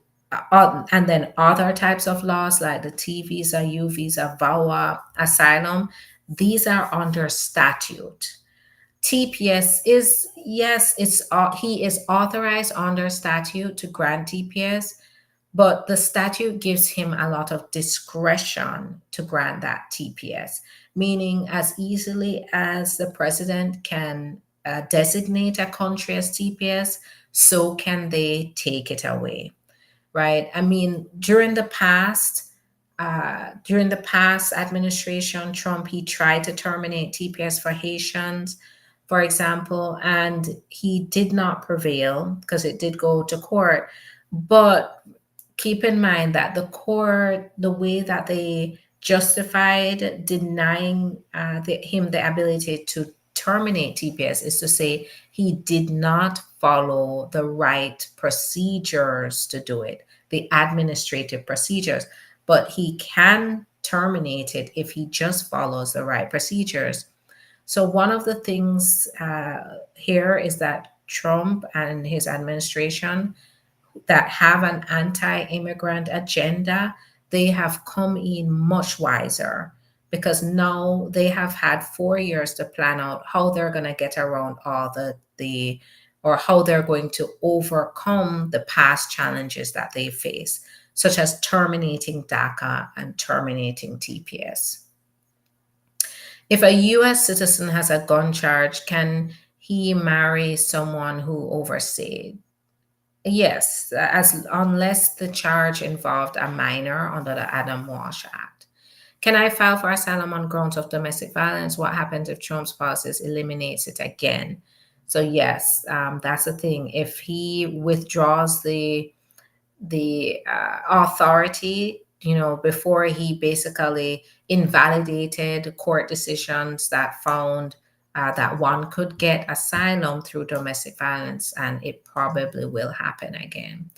then other types of laws like the T visa, U visa, Vawa, asylum. These are under statute. TPS is, yes, he is authorized under statute to grant TPS, but the statute gives him a lot of discretion to grant that TPS, meaning as easily as the president can designate a country as TPS, so can they take it away, right? I mean, during the past administration, Trump, he tried to terminate TPS for Haitians, for example, and he did not prevail because it did go to court. But keep in mind that the court, the way that they justified denying him the ability to terminate TPS is to say he did not follow the right procedures to do it, the administrative procedures, but he can terminate it if he just follows the right procedures. So, one of the things here is that Trump and his administration that have an anti-immigrant agenda, they have come in much wiser because now they have had 4 years to plan out how they're going to get around all the or how they're going to overcome the past challenges that they face, such as terminating DACA and terminating TPS. If a US citizen has a gun charge, can he marry someone who overstayed? Yes, as unless the charge involved a minor under the Adam Walsh Act. Can I file for asylum on grounds of domestic violence? What happens if Trump's policies eliminates it again? So yes, that's the thing. If he withdraws the authority, before he basically invalidated court decisions that found that one could get asylum through domestic violence, and it probably will happen again.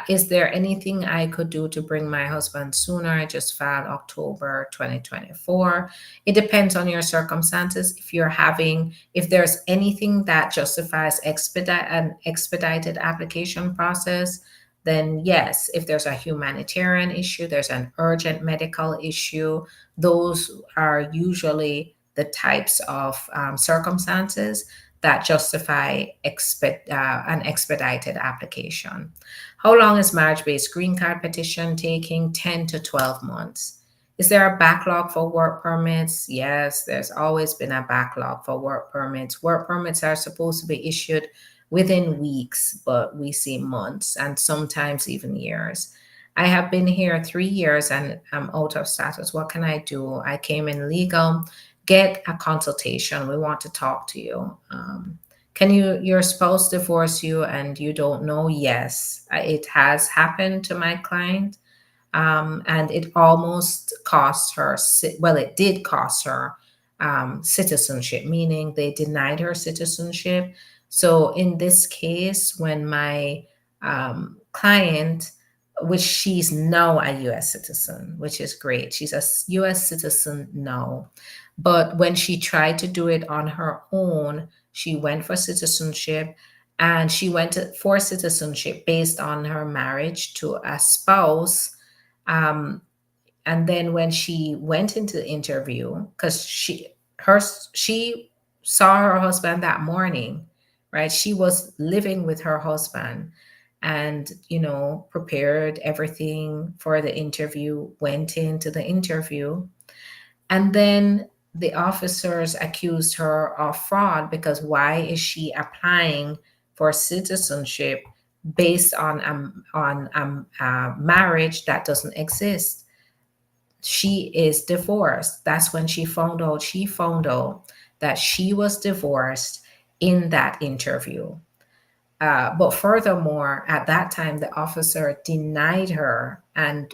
Is there anything I could do to bring my husband sooner? I just filed October 2024. It depends on your circumstances. If there's anything that justifies an expedited application process, then yes. If there's a humanitarian issue, there's an urgent medical issue, those are usually the types of circumstances that justify an expedited application. How long is marriage-based green card petition taking? 10 to 12 months. Is there a backlog for work permits? Yes, there's always been a backlog for work permits. Work permits are supposed to be issued within weeks, but we see months and sometimes even years. I have been here 3 years and I'm out of status. What can I do? I came in legal. Get a consultation. We want to talk to you. Can your spouse divorce you and you don't know? Yes, it has happened to my client. And it almost cost her, well, it did cost her citizenship, meaning they denied her citizenship. So in this case, when my client, which she's now a US citizen, which is great, she's a US citizen now. But when she tried to do it on her own, she went for citizenship and she went for citizenship based on her marriage to a spouse. um, and then when she went into the interview, because she saw her husband that morning, right? She was living with her husband, and prepared everything for the interview. Went into the interview, and then the officers accused her of fraud because why is she applying for citizenship based on a marriage that doesn't exist? She is divorced. That's when she found out. She found out that she was divorced in that interview. But furthermore, at that time, the officer denied her and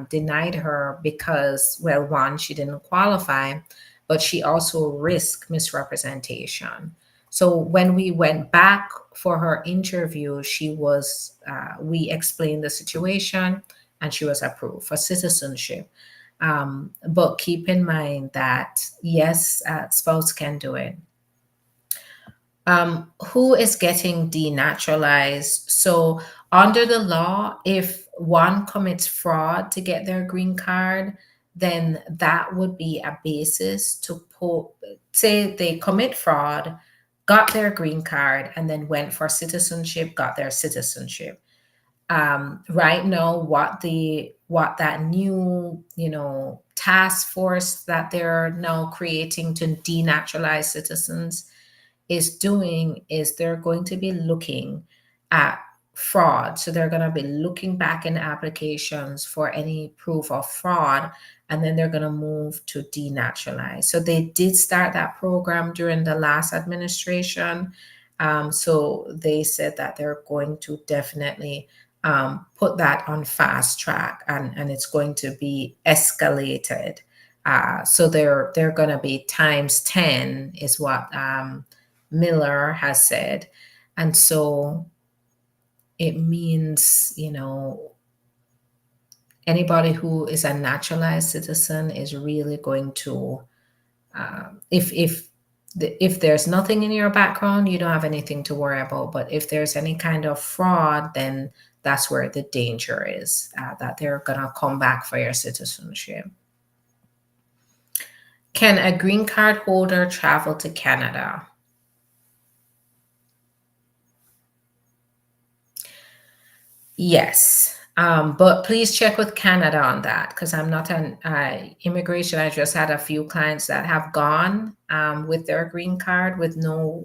denied her because, well, one, she didn't qualify, but she also risked misrepresentation. So when we went back for her interview, we explained the situation and she was approved for citizenship. But keep in mind that, yes, spouse can do it. Who is getting denaturalized? So, under the law, if one commits fraud to get their green card, then that would be a basis to say they commit fraud, got their green card, and then went for citizenship, got their citizenship. Right now, what that new task force that they're now creating to denaturalize citizens is doing is they're going to be looking at fraud. So they're going to be looking back in applications for any proof of fraud, and then they're going to move to denaturalize. So they did start that program during the last administration. So they said that they're going to definitely put that on fast track, and it's going to be escalated. So they're going to be times 10 is what Miller has said. And so it means, anybody who is a naturalized citizen is really going to, if there's nothing in your background, you don't have anything to worry about. But if there's any kind of fraud, then that's where the danger is, that they're going to come back for your citizenship. Can a green card holder travel to Canada? Yes, but please check with Canada on that because I'm not an immigration. I just had a few clients that have gone with their green card with no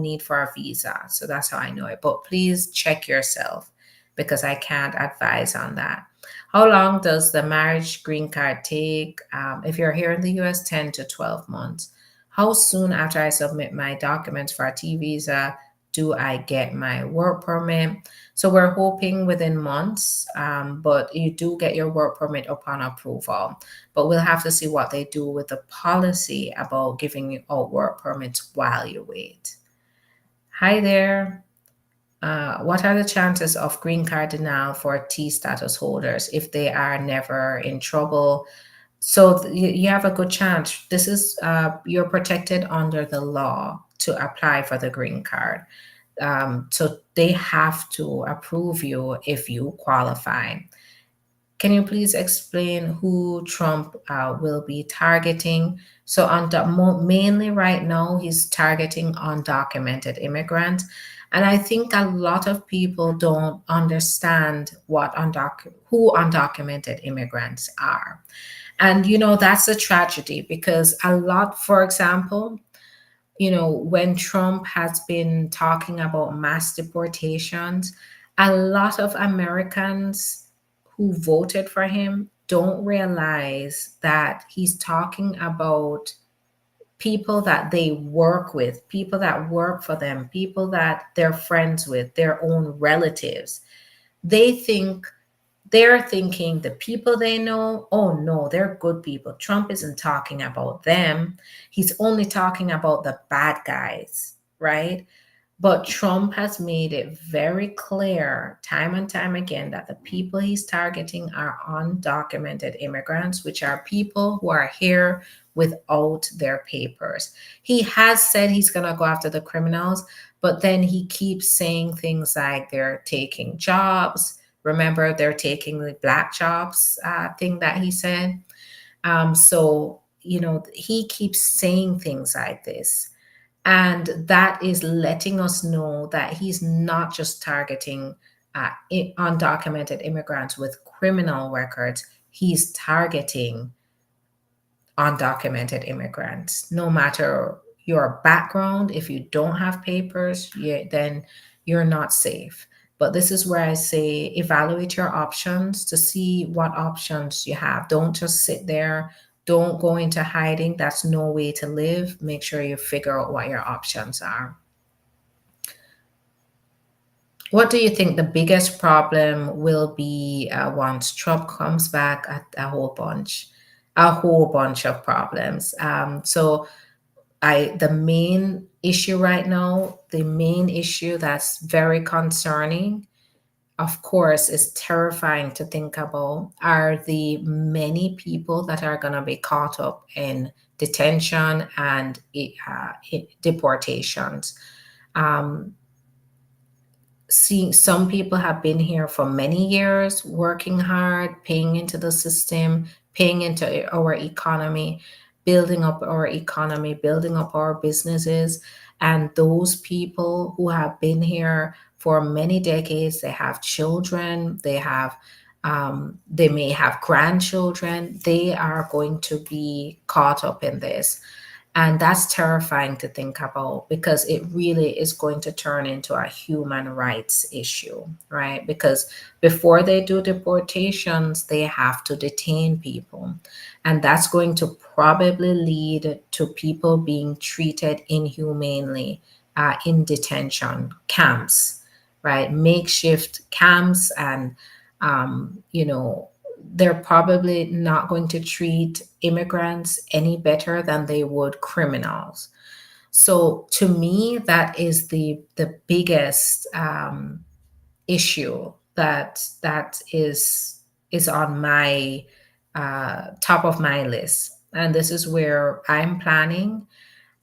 need for a visa. So that's how I know it. But please check yourself because I can't advise on that. How long does the marriage green card take? If you're here in the US, 10 to 12 months. How soon after I submit my documents for a T visa do I get my work permit? So we're hoping within months, but you do get your work permit upon approval. But we'll have to see what they do with the policy about giving you out work permits while you wait. Hi there. What are the chances of green card denial for T status holders if they are never in trouble? So you have a good chance. This is you're protected under the law to apply for the green card. So they have to approve you if you qualify. Can you please explain who Trump will be targeting? So, mainly right now, he's targeting undocumented immigrants. And I think a lot of people don't understand who undocumented immigrants are. And, that's a tragedy because for example, when Trump has been talking about mass deportations, a lot of Americans who voted for him don't realize that he's talking about people that they work with, people that work for them, people that they're friends with, their own relatives. They think they're thinking the people they know, oh no, they're good people. Trump isn't talking about them. He's only talking about the bad guys, right? But Trump has made it very clear time and time again that the people he's targeting are undocumented immigrants, which are people who are here without their papers. He has said he's going to go after the criminals, but then he keeps saying things like they're taking jobs. Remember, they're taking the black jobs thing that he said. He keeps saying things like this. And that is letting us know that he's not just targeting undocumented immigrants with criminal records, he's targeting undocumented immigrants. No matter your background, if you don't have papers, then you're not safe. But this is where I say evaluate your options to see what options you have. Don't just sit there. Don't go into hiding. That's no way to live. Make sure you figure out what your options are. What do you think the biggest problem will be once Trump comes back? A whole bunch of problems. The main issue right now, the main issue that's very concerning, of course, is terrifying to think about, are the many people that are going to be caught up in detention and deportations. Um, some people have been here for many years, working hard, paying into the system, paying into our economy, building up our economy, building up our businesses. And those people who have been here for many decades, they have children, they may have grandchildren, they are going to be caught up in this. And that's terrifying to think about because it really is going to turn into a human rights issue, right? Because before they do deportations, they have to detain people. And that's going to probably lead to people being treated inhumanely in detention camps, right? Makeshift camps. And, they're probably not going to treat immigrants any better than they would criminals. So to me, that is the biggest issue that is on my top of my list, and this is where I'm planning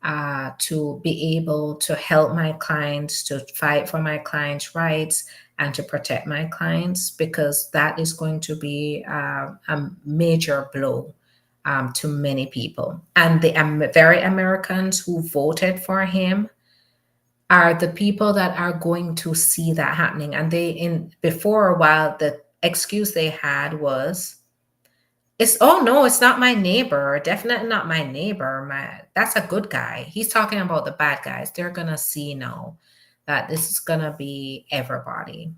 to be able to help my clients, to fight for my clients' rights, and to protect my clients, because that is going to be a major blow to many people. And the very Americans who voted for him are the people that are going to see that happening. And before a while, the excuse they had was, oh no, it's not my neighbor. Definitely not my neighbor. That's a good guy. He's talking about the bad guys. They're gonna see now that this is gonna be everybody.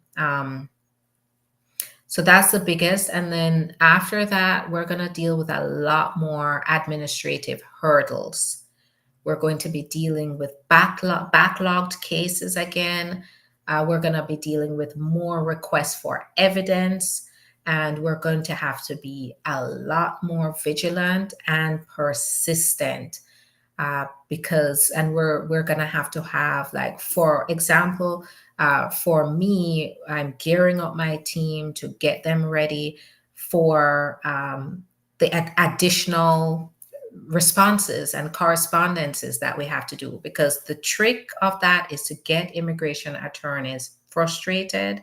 So that's the biggest. And then after that, we're gonna deal with a lot more administrative hurdles. We're going to be dealing with backlogged cases again. We're going to be dealing with more requests for evidence, and we're going to have to be a lot more vigilant and persistent and we're going to have, like, for example, for me, I'm gearing up my team to get them ready for the additional responses and correspondences that we have to do, because the trick of that is to get immigration attorneys frustrated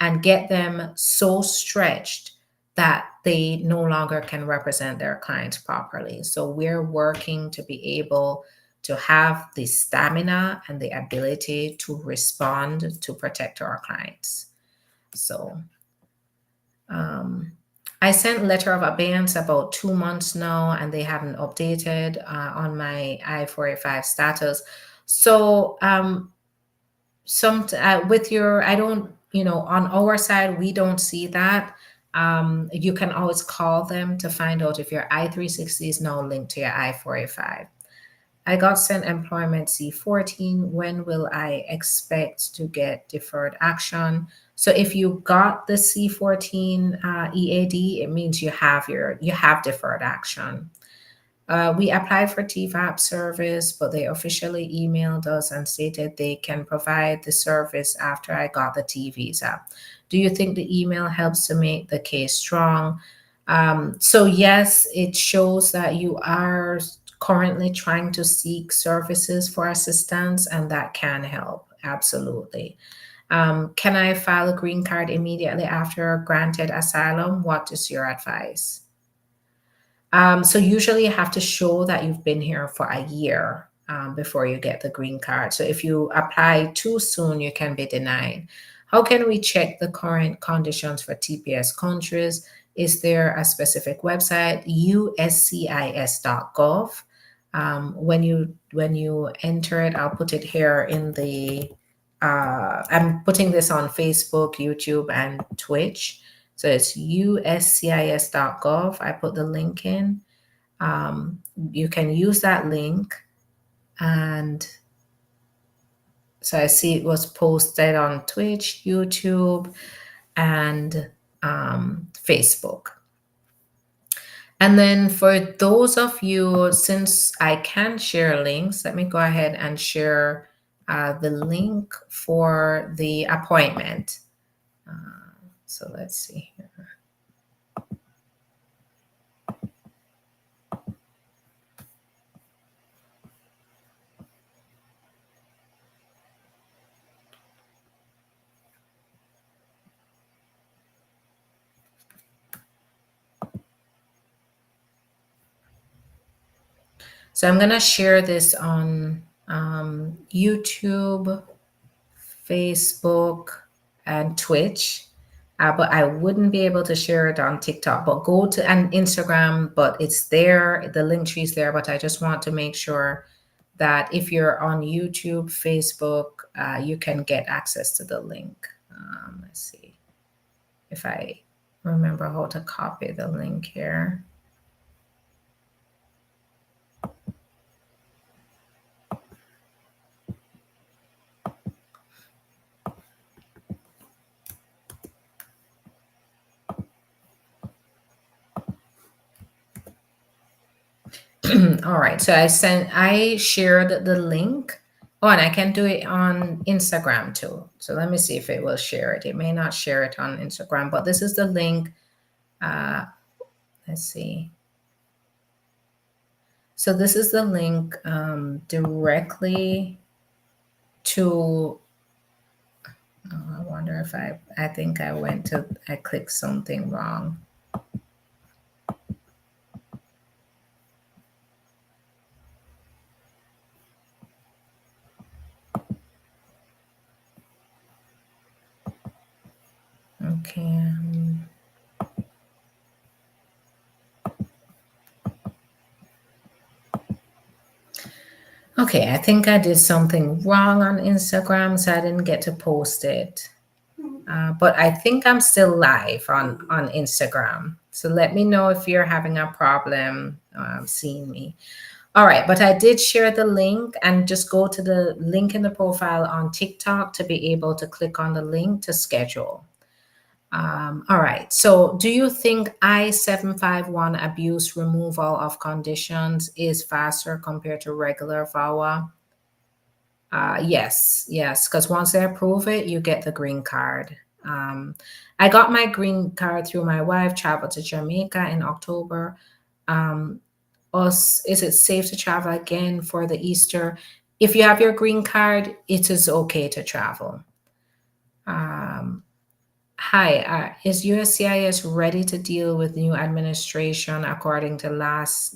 and get them so stretched that they no longer can represent their clients properly. So we're working to be able to have the stamina and the ability to respond to protect our clients. So I sent letter of abeyance about 2 months now, and they haven't updated on my I-485 status. So with your, I don't, on our side, we don't see that. You can always call them to find out if your I-360 is now linked to your I-485. I got sent employment C-14. When will I expect to get deferred action? So if you got the C-14 EAD, it means you have deferred action. We applied for TVAP service, but they officially emailed us and stated they can provide the service after I got the T visa. Do you think the email helps to make the case strong? So yes, it shows that you are currently trying to seek services for assistance, and that can help. Absolutely. Can I file a green card immediately after granted asylum? What is your advice? So usually you have to show that you've been here for a year before you get the green card. So if you apply too soon, you can be denied. How can we check the current conditions for TPS countries? Is there a specific website? uscis.gov. When you enter it, I'll put it here in the. I'm putting this on Facebook, YouTube, and Twitch. So it's uscis.gov. I put the link in. You can use that link. And so I see it was posted on Twitch, YouTube, and Facebook. And then for those of you, since I can share links, let me go ahead and share the link for the appointment. So let's see here. So I'm going to share this on YouTube, Facebook, and Twitch. But I wouldn't be able to share it on TikTok. But go to an Instagram, but it's there. The link tree is there. But I just want to make sure that if you're on YouTube, Facebook, you can get access to the link. Let's see if I remember how to copy the link here. All right, so I shared the link. Oh, and I can do it on Instagram too. So let me see if it will share it. It may not share it on Instagram, but this is the link. Let's see. So this is the link directly to, I wonder if I think I clicked something wrong. Okay. Okay, I think I did something wrong on Instagram, so I didn't get to post it. But I think I'm still live on Instagram. So let me know if you're having a problem seeing me. All right, but I did share the link, and just go to the link in the profile on TikTok to be able to click on the link to schedule. All right, so do you think I-751 abuse removal of conditions is faster compared to regular VAWA? Yes, because once they approve it, you get the green card. I got my green card through my wife, traveled to Jamaica in October. Is it safe to travel again for the Easter? If you have your green card, it is okay to travel. Hi, is USCIS ready to deal with new administration according to last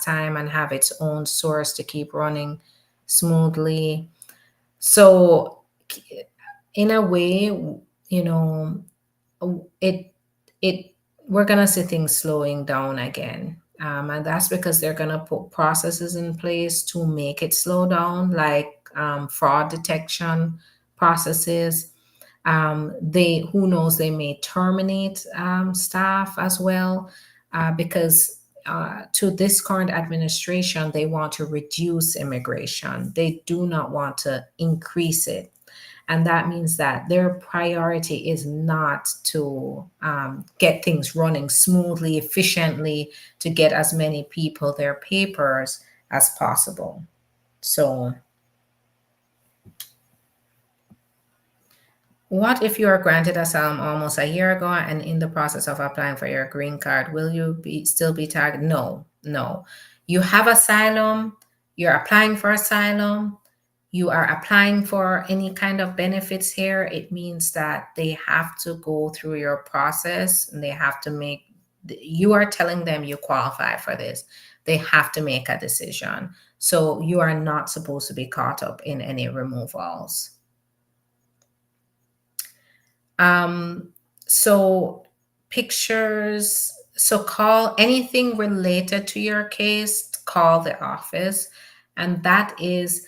time and have its own source to keep running smoothly? So, in a way, you know, it it we're gonna see things slowing down again, and that's because they're gonna put processes in place to make it slow down, like fraud detection processes. They who knows, they may terminate staff as well, because to this current administration, they want to reduce immigration. They do not want to increase it. And that means that their priority is not to get things running smoothly, efficiently, to get as many people their papers as possible. So, what if you are granted asylum almost a year ago and in the process of applying for your green card? Will you still be tagged? No, no. You have asylum, you're applying for asylum, you are applying for any kind of benefits here. It means that they have to go through your process and they have to make, you are telling them you qualify for this. They have to make a decision. So you are not supposed to be caught up in any removals. Um, so pictures, so call anything related to your case, call the office, and that is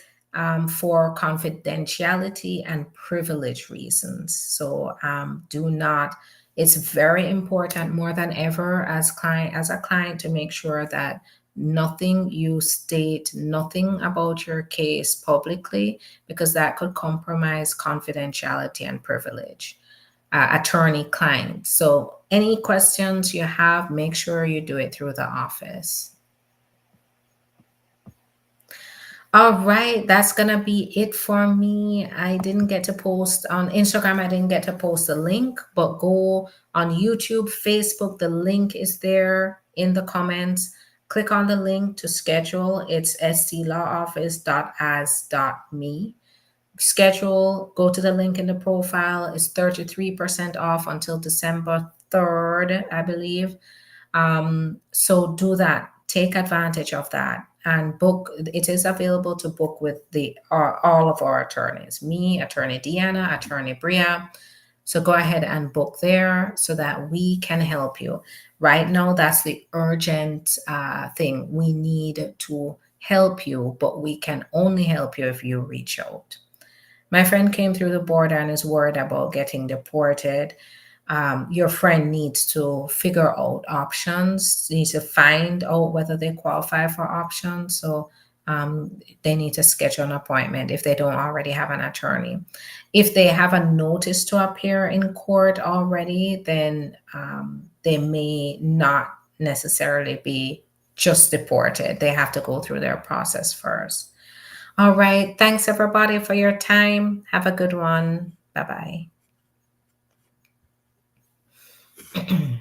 for confidentiality and privilege reasons. So do not. It's very important more than ever as a client to make sure that nothing you state, nothing about your case publicly, because that could compromise confidentiality and privilege. Attorney client. So, any questions you have, make sure you do it through the office. All right, that's gonna be it for me. I didn't get to post on Instagram, I didn't get to post a link, but go on YouTube, Facebook, the link is there in the comments. Click on the link to schedule. It's stlawoffice.as.me. Schedule, go to the link in the profile. It's 33% off until December 3rd, I believe. So do that. Take advantage of that and book. It is available to book with the all of our attorneys, me, Attorney Deanna, Attorney Bria. So go ahead and book there so that we can help you. Right now, that's the urgent thing. We need to help you, but we can only help you if you reach out. My friend came through the border and is worried about getting deported. Your friend needs to figure out options, needs to find out whether they qualify for options. So they need to schedule an appointment if they don't already have an attorney. If they have a notice to appear in court already, then they may not necessarily be just deported. They have to go through their process first. All right. Thanks, everybody, for your time. Have a good one. Bye bye.